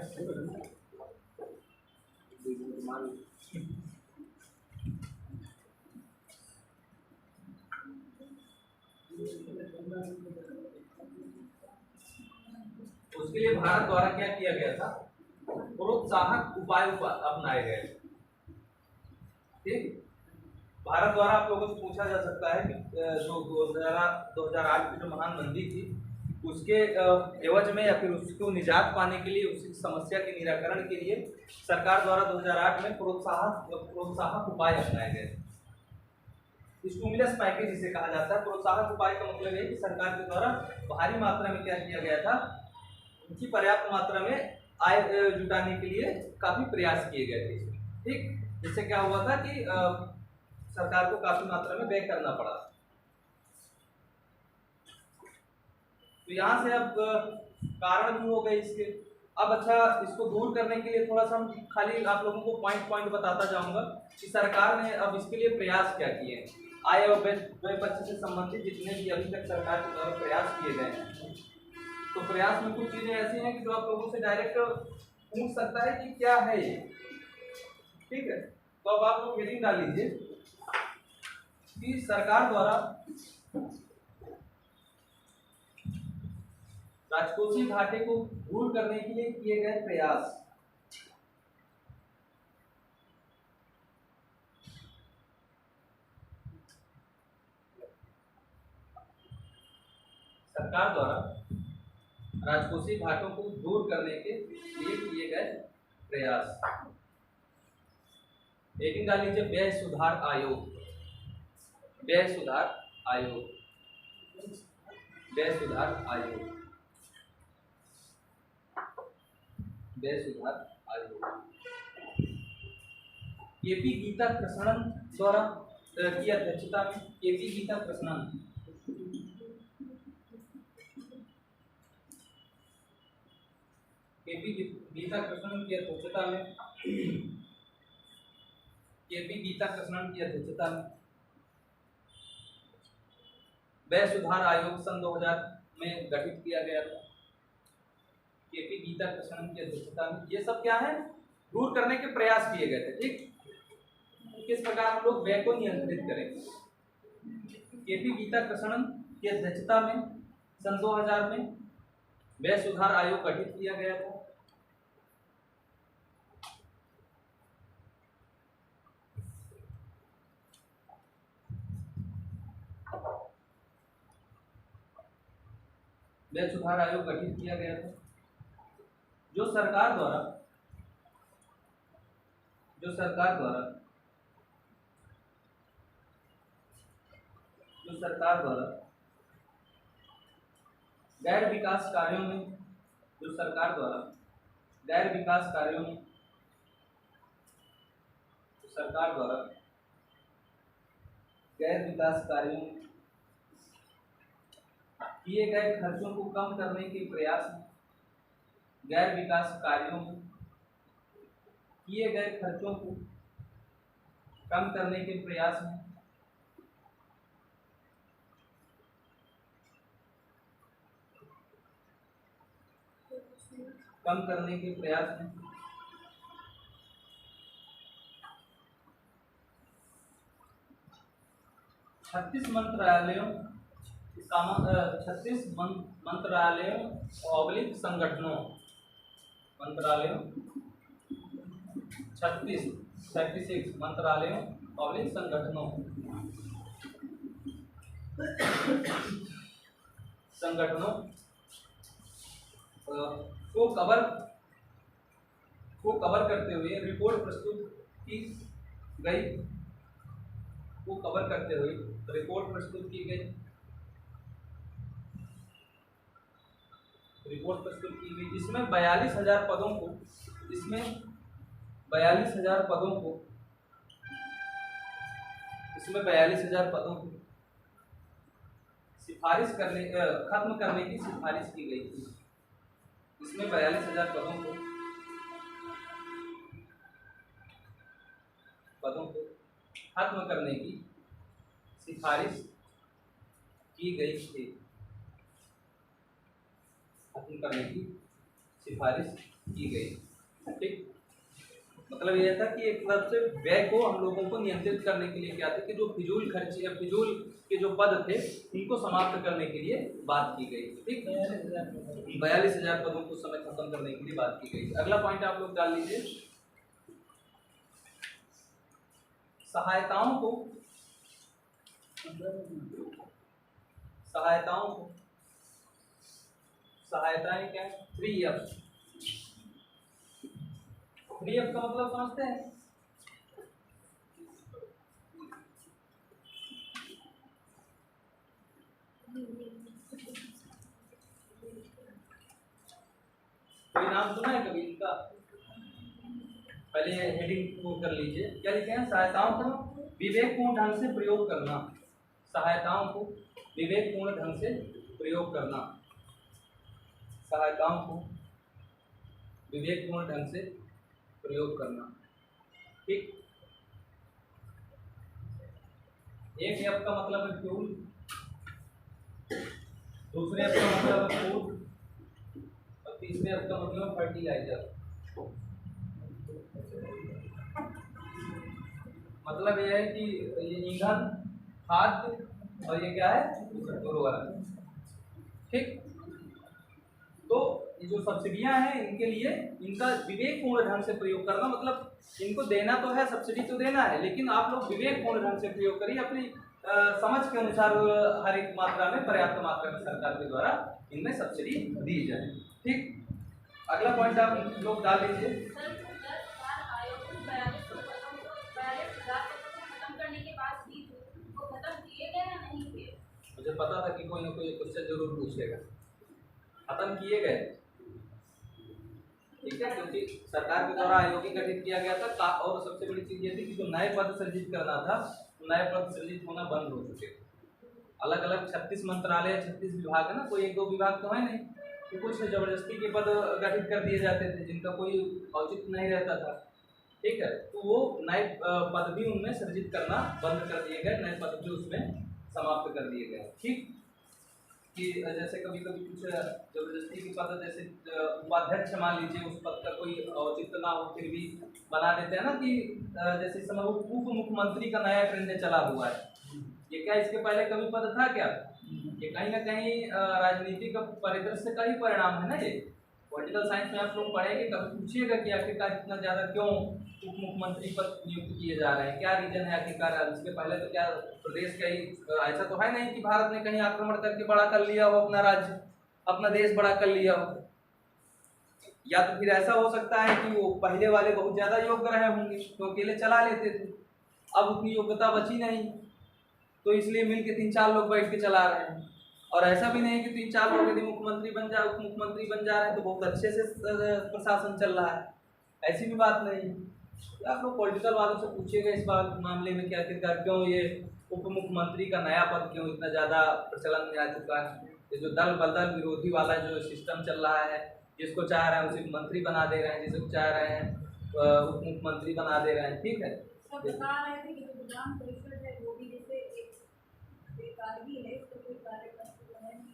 [SPEAKER 1] उसके लिए भारत द्वारा क्या किया गया था? प्रोत्साहक उपाय अपनाए गए। ठीक, भारत द्वारा आप लोगों से पूछा जा सकता है कि जो 2008 की जो महान मंदी थी उसके एवज में या फिर उसको निजात पाने के लिए, उसी समस्या के निराकरण के लिए सरकार द्वारा 2008 में प्रोत्साहक उपाय अपनाए गए। स्टिमुलस पैकेज जिसे कहा जाता है। प्रोत्साहक उपाय का मतलब है कि सरकार के द्वारा भारी मात्रा में क्या किया गया था, उनकी पर्याप्त मात्रा में आय जुटाने के लिए काफी प्रयास किए गए थे। ठीक, जिससे क्या हुआ था कि सरकार को काफी मात्रा में व्यय करना पड़ा। तो यहाँ से अब कारण भी हो गए इसके। अब अच्छा, इसको दूर करने के लिए थोड़ा सा हम खाली आप लोगों को पॉइंट पॉइंट बताता जाऊंगा कि सरकार ने अब इसके लिए प्रयास क्या किए हैं। आय और व्यय पक्ष से संबंधित जितने भी अभी तक सरकार के द्वारा प्रयास किए गए हैं, तो प्रयास में कुछ चीजें ऐसी हैं कि जो आप लोगों से डायरेक्ट पूछ सकता है कि क्या है ये। ठीक है, तो अब आप लोग हेडिंग डाल लीजिए कि सरकार द्वारा राजकोषीय घाटे को दूर करने के लिए किए गए प्रयास। सरकार द्वारा राजकोषीय घाटों को दूर करने के लिए किए गए प्रयास। हेडिंग डाल लीजिए व्यय सुधार आयोग। व्यय सुधार आयोग, व्यय सुधार आयोग, व्यय सुधार आयोग। केपी गीता कृष्णन द्वारा की अध्यक्षता में, केपी गीता कृष्णन, केपी गीता कृष्णन की अध्यक्षता में, केपी गीता कृष्णन की अध्यक्षता में व्यय सुधार आयोग सन 2000 में गठित किया गया था। केपी गीता कृष्णन की अध्यक्षता में ये सब क्या है, दूर करने के प्रयास किए गए थे। ठीक, किस प्रकार हम लोग व्यय को नियंत्रित करें। केपी गीता कृष्णन की अध्यक्षता में सन 2000 में व्यय सुधार आयोग गठित किया गया था। व्यय सुधार आयोग गठित किया गया था जो सरकार द्वारा गैर विकास कार्यों में, जो सरकार द्वारा गैर विकास कार्यों में, सरकार द्वारा गैर विकास कार्यों में किए गए खर्चों को कम करने के प्रयास में, गैर विकास कार्यों में किए गए खर्चों को कम करने के प्रयास में कम करने के प्रयास में 36 मंत्रालयों 36 मंत्रालयों ऑब्लिक संगठनों, मंत्रालयों 36 मंत्रालयों ऑब्लिक संगठनों को कवर करते हुए रिपोर्ट प्रस्तुत की गई, इसमें 42,000 पदों को, सिफारिश करने, खत्म करने की सिफारिश की गई थी। इसमें 42,000 पदों को खत्म करने की सिफारिश की गई थी। खत्म करने की सिफारिश की गई। ठीक, मतलब यह था कि एक तरफ से व्यय को हम लोगों को नियंत्रित करने के लिए क्या था कि जो फिजूल खर्ची या फिजूल के जो पद थे उनको समाप्त करने के लिए बात की गई। ठीक, 42,000 पदों को समय खत्म करने के लिए बात की गई। अगला पॉइंट आप लोग डाल लीजिए, सहायताओं को सहायताएं क्या है? 3F। 3F का मतलब समझते हैं? कोई नाम सुना है कभी इनका? पहले हेडिंग को कर लीजिए, क्या लिखे हैं? सहायताओं को विवेकपूर्ण ढंग से प्रयोग करना। सहायताओं को विवेकपूर्ण ढंग से प्रयोग करना। सहायताओं को विवेकपूर्ण ढंग से प्रयोग करना। ठीक, एक एफ का मतलब है फ्यूल, दूसरे एफ का मतलब है फूड और तीसरे एफ का मतलब फर्टिलाइजर। मतलब यह है कि ये ईंधन, खाद्य और ये क्या है? उर्वरक। ठीक, तो ये जो सब्सिडियां हैं इनके लिए इनका विवेकपूर्ण ढंग से प्रयोग करना, मतलब इनको देना तो है, सब्सिडी तो देना है, लेकिन आप लोग विवेकपूर्ण ढंग से प्रयोग करिए, अपनी समझ के अनुसार हर एक मात्रा में, पर्याप्त मात्रा में सरकार के द्वारा इनमें सब्सिडी दी जाए। ठीक, अगला पॉइंट आप लोग डाल लीजिए। मुझे पता था कि कोई ना कोई क्वेश्चन जरूर पूछेगा। खत्म किए गए, ठीक है, क्योंकि सरकार के द्वारा आयोग गठित किया गया था। और सबसे बड़ी चीज ये थी कि जो नए पद सृजित करना था, नए पद सृजित होना बंद हो चुके। अलग अलग 36 मंत्रालय, 36 विभाग है ना, कोई एक दो विभाग तो है नहीं, तो कुछ जबरदस्ती के पद गठित कर दिए जाते थे जिनका कोई औचित्य नहीं रहता था। ठीक है, तो वो नए पद भी उनमें सृजित करना बंद कर दिए गए, नए पद भी उसमें समाप्त कर दिए गए। ठीक, कि जैसे कभी कभी कुछ जबरदस्ती के पद, जैसे उपाध्यक्ष मान लीजिए, उस पद का कोई औचित्य ना हो फिर भी बना देते हैं ना, कि जैसे इस समय उप मुख्यमंत्री का नया ट्रेंड चला हुआ है। ये क्या इसके पहले कभी पद था क्या? ये कहीं ना कहीं राजनीतिक परिदृश्य का ही परिणाम है ना। ये पॉलिटिकल साइंस में आप लोग पढ़ेंगे, कभी पूछिएगा कि आखिरकार इतना ज़्यादा क्यों उप मुख्यमंत्री पद नियुक्त किए जा रहे हैं, क्या रीजन है आखिरकार? इसके पहले तो क्या प्रदेश का ही ऐसा तो है नहीं कि भारत ने कहीं आक्रमण करके बड़ा कर लिया हो अपना राज्य, अपना देश बड़ा कर लिया हो। या तो फिर ऐसा हो सकता है कि वो पहले वाले बहुत ज़्यादा योग्य रहे होंगे तो अकेले चला लेते थे, अब उतनी योग्यता बची नहीं तो इसलिए मिल के 3-4 लोग बैठ के चला रहे हैं। और ऐसा भी नहीं कि 3-4 लोग यदि मुख्यमंत्री बन जाए, उप मुख्यमंत्री बन जा रहे हैं तो बहुत अच्छे से प्रशासन चल रहा है, ऐसी भी बात नहीं। आप लोग पॉलिटिकल वालों से पूछिएगा इस बात मामले में कि आखिरकार क्यों ये उप मुख्यमंत्री का नया पद क्यों इतना ज़्यादा प्रचलन में आ चुका है। ये जो दल बदल विरोधी वाला जो सिस्टम चल रहा है, जिसको चाह रहे हैं उसे मंत्री बना दे रहे हैं, जिसको चाह रहे हैं उप मुख्यमंत्री बना दे रहे हैं। ठीक है,
[SPEAKER 3] बता रहे थे कि विधान परिषद है वो भी जैसे एक बेकार ही है, उसको कोई कार्यक्रम नहीं,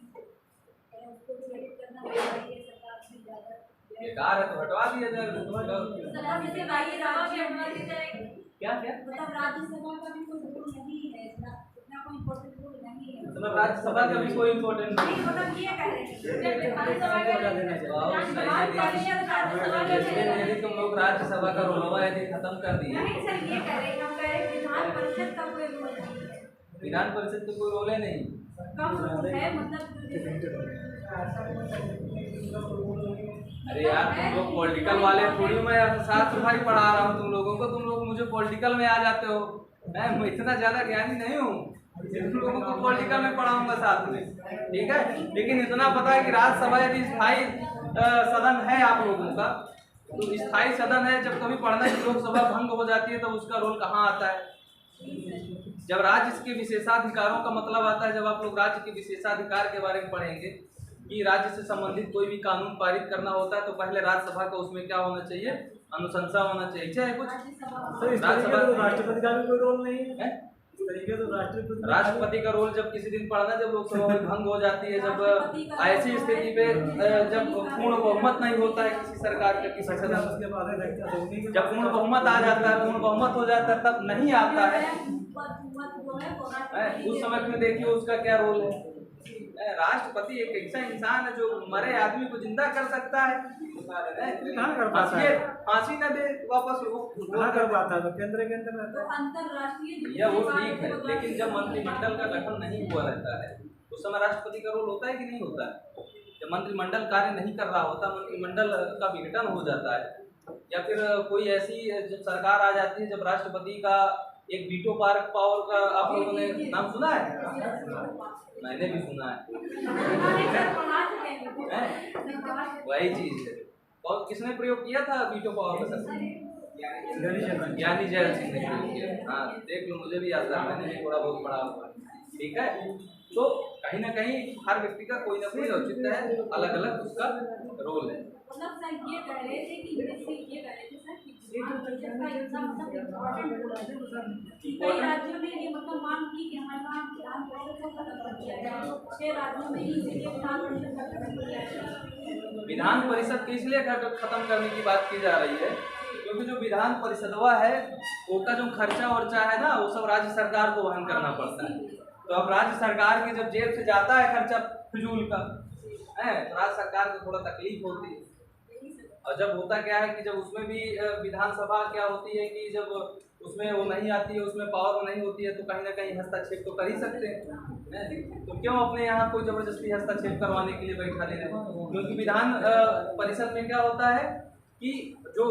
[SPEAKER 3] उसको भी एडिट करना चाहिए। सरकार ने ज़्यादा
[SPEAKER 1] बेकार है तो हटवा दिया जाए।
[SPEAKER 3] जैसे राज्यसभा भी हटवा दी जाएगी।
[SPEAKER 1] क्या क्या
[SPEAKER 3] मतलब राज्यसभा का भी कोई रूल नहीं है, इतना कोई इम्पोर्टेंट रूल नहीं है।
[SPEAKER 1] मतलब राज्यसभा का भी कोई इम्पोर्टेंट नहीं,
[SPEAKER 3] मतलब ये कह रहे हैं जब विधानसभा
[SPEAKER 1] यदि तुम लोग राज्यसभा का रोलवा यदि खत्म कर दिए।
[SPEAKER 3] नहीं सर, ये कह रहे हैं, हम कह रहे हैं विधान परिषद का कोई रूल नहीं है।
[SPEAKER 1] विधान परिषद का कोई रोल है नहीं,
[SPEAKER 3] कम रूल है, मतलब
[SPEAKER 1] अरे यार तुम लोग पॉलिटिकल वाले थोड़ी, मैं अर्थशास्त्र भाई पढ़ा रहा हूँ तुम लोगों को, तुम लोग मुझे पॉलिटिकल में आ जाते हो। मैं इतना ज़्यादा ज्ञानी नहीं हूँ, तुम लोगों को पॉलिटिकल में पढ़ाऊंगा साथ में, ठीक है। लेकिन इतना पता है कि राज्यसभा यदि स्थायी सदन है आप लोगों का, तो स्थायी सदन है, जब कभी पढ़ना कि लोकसभा भंग हो जाती है तो उसका रोल कहाँ आता है? जब राज्य के विशेषाधिकारों का मतलब आता है, जब आप लोग राज्य के विशेषाधिकार के बारे में पढ़ेंगे कि राज्य से संबंधित कोई भी कानून पारित करना होता है तो पहले राज्यसभा का उसमें क्या होना चाहिए? अनुशंसा होना चाहिए, चाहे कुछ
[SPEAKER 2] राष्ट्रपति का भी कोई रोल नहीं है। तरीके से
[SPEAKER 1] राष्ट्रपति का रोल जब किसी दिन पढ़ना, जब लोकसभा में भंग हो जाती है, जब ऐसी स्थिति पे जब पूर्ण बहुमत नहीं होता है किसी सरकार का, किसी सदन,
[SPEAKER 2] उसके बाद
[SPEAKER 1] जब पूर्ण बहुमत आ जाता है, पूर्ण बहुमत हो जाता है, तब नहीं आता है, उस समय फिर देखिए उसका क्या रोल है। राष्ट्रपति एक ऐसा इंसान है जो मरे आदमी को जिंदा कर सकता है,
[SPEAKER 2] कहाँ कर पाता है?
[SPEAKER 1] फांसी न दे वापस वो
[SPEAKER 2] कहाँ कर पाता है? तो केंद्र के अंदर रहता है।
[SPEAKER 3] अंतरराष्ट्रीय
[SPEAKER 1] या वो ठीक है, लेकिन जब मंत्रिमंडल का गठन नहीं हुआ रहता है उस समय राष्ट्रपति का रोल होता है कि नहीं होता है? जब मंत्रिमंडल कार्य नहीं कर रहा होता, मंत्रिमंडल का विघटन हो जाता है, या फिर कोई ऐसी जब सरकार आ जाती है जब राष्ट्रपति का एक वीटो पावर का आप लोगों ने नाम सुना है? मैंने भी सुना है। वही चीज है। और किसने प्रयोग किया था वीटो पावर का? ज्ञानी जैल सिंह ने प्रयोग किया। हाँ देख लो, मुझे भी याद था, मैंने भी थोड़ा बहुत पढ़ा हुआ। ठीक है, तो कहीं ना कहीं हर व्यक्ति का कोई ना कोई औचित्य है, अलग अलग उसका रोल है।
[SPEAKER 3] मतलब सर ये कह रहे थे कि जैसे ये कह रहे थे सर कि विधान परिषद का इतना मतलब इम्पोर्टेंट कई राज्यों ने ये मतलब मांग की कि हमारे वहाँ विधान परिषद को खत्म कर दिया जाए, 6 राज्यों में ही इसलिए विधान परिषद का खत्म किया जाए।
[SPEAKER 1] विधान परिषद के इसलिए खत्म करने की बात की जा रही है क्योंकि जो विधान परिषदवा है उसका जो खर्चा वर्चा है ना, वो सब राज्य सरकार को वहन करना पड़ता है। तो अब राज्य सरकार की जब जेब से जाता है खर्चा फिजूल का है, तो राज्य सरकार को थोड़ा तकलीफ होती है। और जब होता क्या है कि जब उसमें भी विधानसभा क्या होती है कि जब उसमें वो नहीं आती है, उसमें पावर नहीं होती है, तो कहीं ना कहीं हस्तक्षेप तो कर ही सकते हैं। तो क्यों अपने यहाँ कोई जबरदस्ती हस्तक्षेप करवाने के लिए बैठा ले रहे हैं? क्योंकि विधान परिषद में क्या होता है कि जो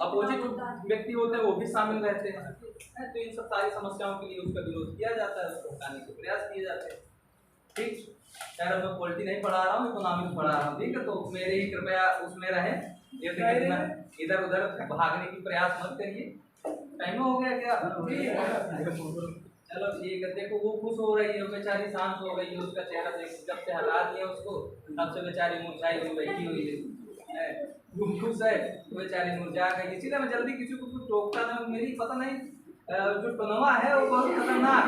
[SPEAKER 1] अपोजिट व्यक्ति होते हैं वो भी शामिल रहते हैं, तो इन सब सारी समस्याओं के लिए उसका विरोध किया जाता है, उसको हटाने के प्रयास किए जाते हैं। ठीक, खैर मैं पॉलिटी नहीं पढ़ा रहा हूँ, इकोनॉमिक्स पढ़ा रहा हूँ, ठीक है, तो मेरे ही कृपया उसमें रहे, इधर उधर भागने की प्रयास मत करिए। टाइम हो गया क्या? चलो ठीक है। देखो वो खुश हो रही है, बेचारी शांत हो गई है, उसका चेहरा देख, जब से हटा दिया उसको तब से बेचारी मुरझाई हुई बैठी हुई है, खुश है तो बेचारी मुरझा गई। इसीलिए मैं जल्दी किसी को कुछ टोकता नहीं, मेरी पता नहीं जो टोनवा है वो बहुत खतरनाक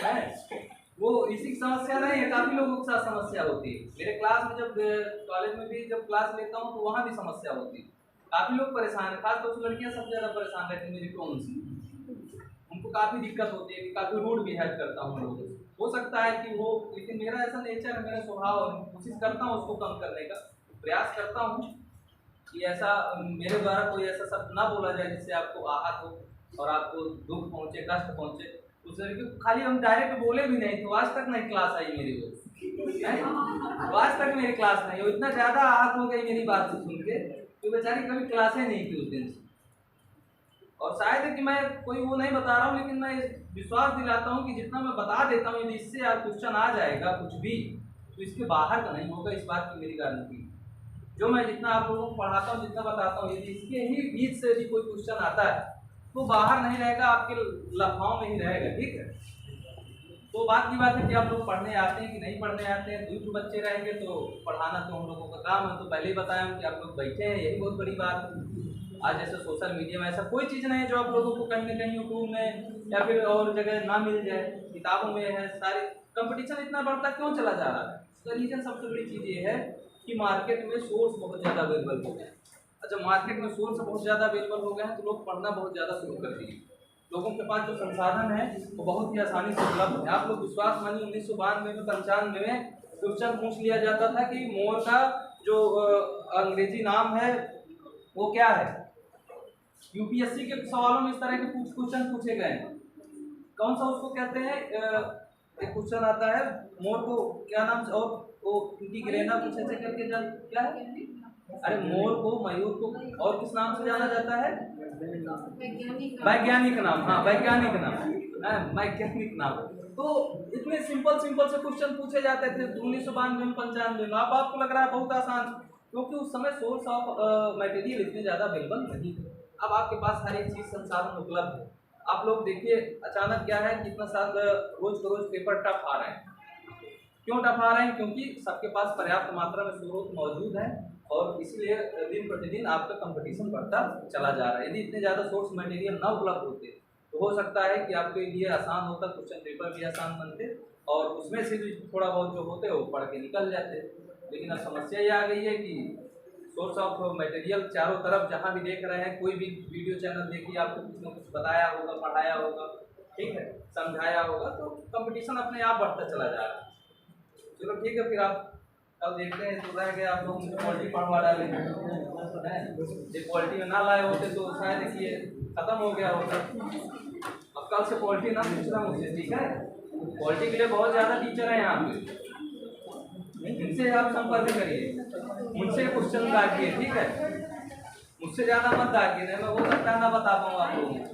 [SPEAKER 1] है। वो इसी की समस्या नहीं है, काफी लोगों के साथ समस्या होती है। मेरे क्लास में जब कॉलेज में भी जब क्लास लेता हूँ तो वहाँ भी समस्या होती है, काफी लोग परेशान है, खासतौर से लड़कियां सबसे ज्यादा परेशान रहती है मेरी टोन से। उनको काफी दिक्कत होती है कि काफी रूड बिहेव करता हूँ लोगों से। हो सकता है कि वो, लेकिन मेरा ऐसा नेचर है, मेरा स्वभाव, कोशिश करता हूँ उसको कम करने का प्रयास करता हूँ कि ऐसा मेरे द्वारा कोई ऐसा शब्द ना बोला जाए जिससे आपको आहत हो और आपको दुख पहुँचे, कष्ट पहुँचे। उस तरीके खाली हम डायरेक्ट बोले भी नहीं तो आज तक नहीं क्लास आई मेरी, वो आज तक मेरी क्लास नहीं, वो इतना ज्यादा आहत हो गई मेरी बात से सुन के तो बेचारी कभी क्लासें नहीं की उस दिन से। और शायद है कि मैं कोई वो नहीं बता रहा हूँ, लेकिन मैं विश्वास दिलाता हूँ कि जितना मैं बता देता हूँ, यदि इससे यार क्वेश्चन आ जाएगा कुछ भी तो इसके बाहर का नहीं होगा, इस बात की मेरी गारंटी। जो मैं जितना आप लोगों को पढ़ाता हूँ, जितना बताता हूँ, यदि इसके ही बीच से यदि कोई क्वेश्चन आता है तो बाहर नहीं रहेगा, आपके लफाओं में ही रहेगा। ठीक है, तो बात की बात है कि आप लोग पढ़ने आते हैं कि नहीं पढ़ने आते हैं। 2 बच्चे रहेंगे तो पढ़ाना तो हम लोगों का काम है, तो पहले ही बताया कि आप लोग बैठे हैं, यही बहुत बड़ी बात है। आज जैसे सोशल मीडिया में ऐसा कोई चीज़ नहीं है जो आप लोगों को कहीं ना कहीं यूट्यूब में या फिर और जगह ना मिल जाए, किताबों में है सारी। कंपटीशन इतना बढ़ता क्यों चला जा रहा है? उसका रीज़न सबसे बड़ी चीज़ ये है कि मार्केट में सोर्स बहुत ज़्यादा अवेलेबल हो गया। अच्छा, मार्केट में सोर्स बहुत ज़्यादा अवेलेबल हो गया है तो लोग पढ़ना बहुत ज़्यादा शुरू कर दिए। लोगों के पास जो संसाधन है वो बहुत ही आसानी से उपलब्ध है। आप लोग विश्वास मानिए 1992 में 95 में क्वेश्चन पूछ लिया जाता था कि मोर का जो अंग्रेजी नाम है वो क्या है। यूपीएससी के सवालों में इस तरह के क्वेश्चन पूछे गए हैं। कौन सा उसको कहते हैं, एक क्वेश्चन आता है मोर को क्या नाम, और वो ग्रेना कुछ ऐसे करके क्या है, अरे मोर को, मयूर को और किस नाम से जाना जाता है? वैज्ञानिक नाम। हाँ, वैज्ञानिक नाम। तो इतने सिंपल से क्वेश्चन पूछे जाते थे 1992 में 95 में। अब आपको लग रहा है बहुत आसान, क्योंकि उस समय सोर्स ऑफ मटेरियल इतने ज़्यादा अवेलेबल नहीं थे। अब आपके पास हर एक चीज़ संसाधन उपलब्ध है। आप लोग देखिए अचानक क्या है कि इतना साल रोज को रोज पेपर टफ आ रहे हैं। क्यों टफ आ रहे हैं? क्योंकि सबके पास पर्याप्त मात्रा में स्रोत मौजूद है और इसलिए दिन प्रतिदिन आपका कंपटीशन बढ़ता चला जा रहा है। यदि इतने ज़्यादा सोर्स मटेरियल ना उपलब्ध होते तो हो सकता है कि आपके लिए आसान होता, क्वेश्चन पेपर भी आसान बनते और उसमें से भी थोड़ा बहुत जो होते वो पढ़ के निकल जाते। लेकिन अब समस्या ये आ गई है कि सोर्स ऑफ मटेरियल चारों तरफ जहाँ भी देख रहे हैं, कोई भी वीडियो चैनल देखिए, आपको कुछ ना कुछ बताया होगा, पढ़ाया होगा, ठीक है, समझाया होगा, तो कंपटीशन अपने आप बढ़ता चला जा रहा है। चलो ठीक है, फिर आप कल देखते हैं। तो रह गया आप लोग मुझे क्वालिटी पढ़वा डाले हैं, जो क्वालिटी में ना लाए होते तो शायद देखिए खत्म हो गया होता। अब कल से क्वालिटी ना पूछना मुझसे, ठीक है? क्वालिटी के लिए बहुत ज़्यादा टीचर हैं यहाँ पे, इनसे आप संपर्क करिए, मुझसे क्वेश्चन दागिए, ठीक है? मुझसे ज़्यादा मत दागिए, नहीं मैं हो सकता है ना बता पाऊँ आप लोगों को।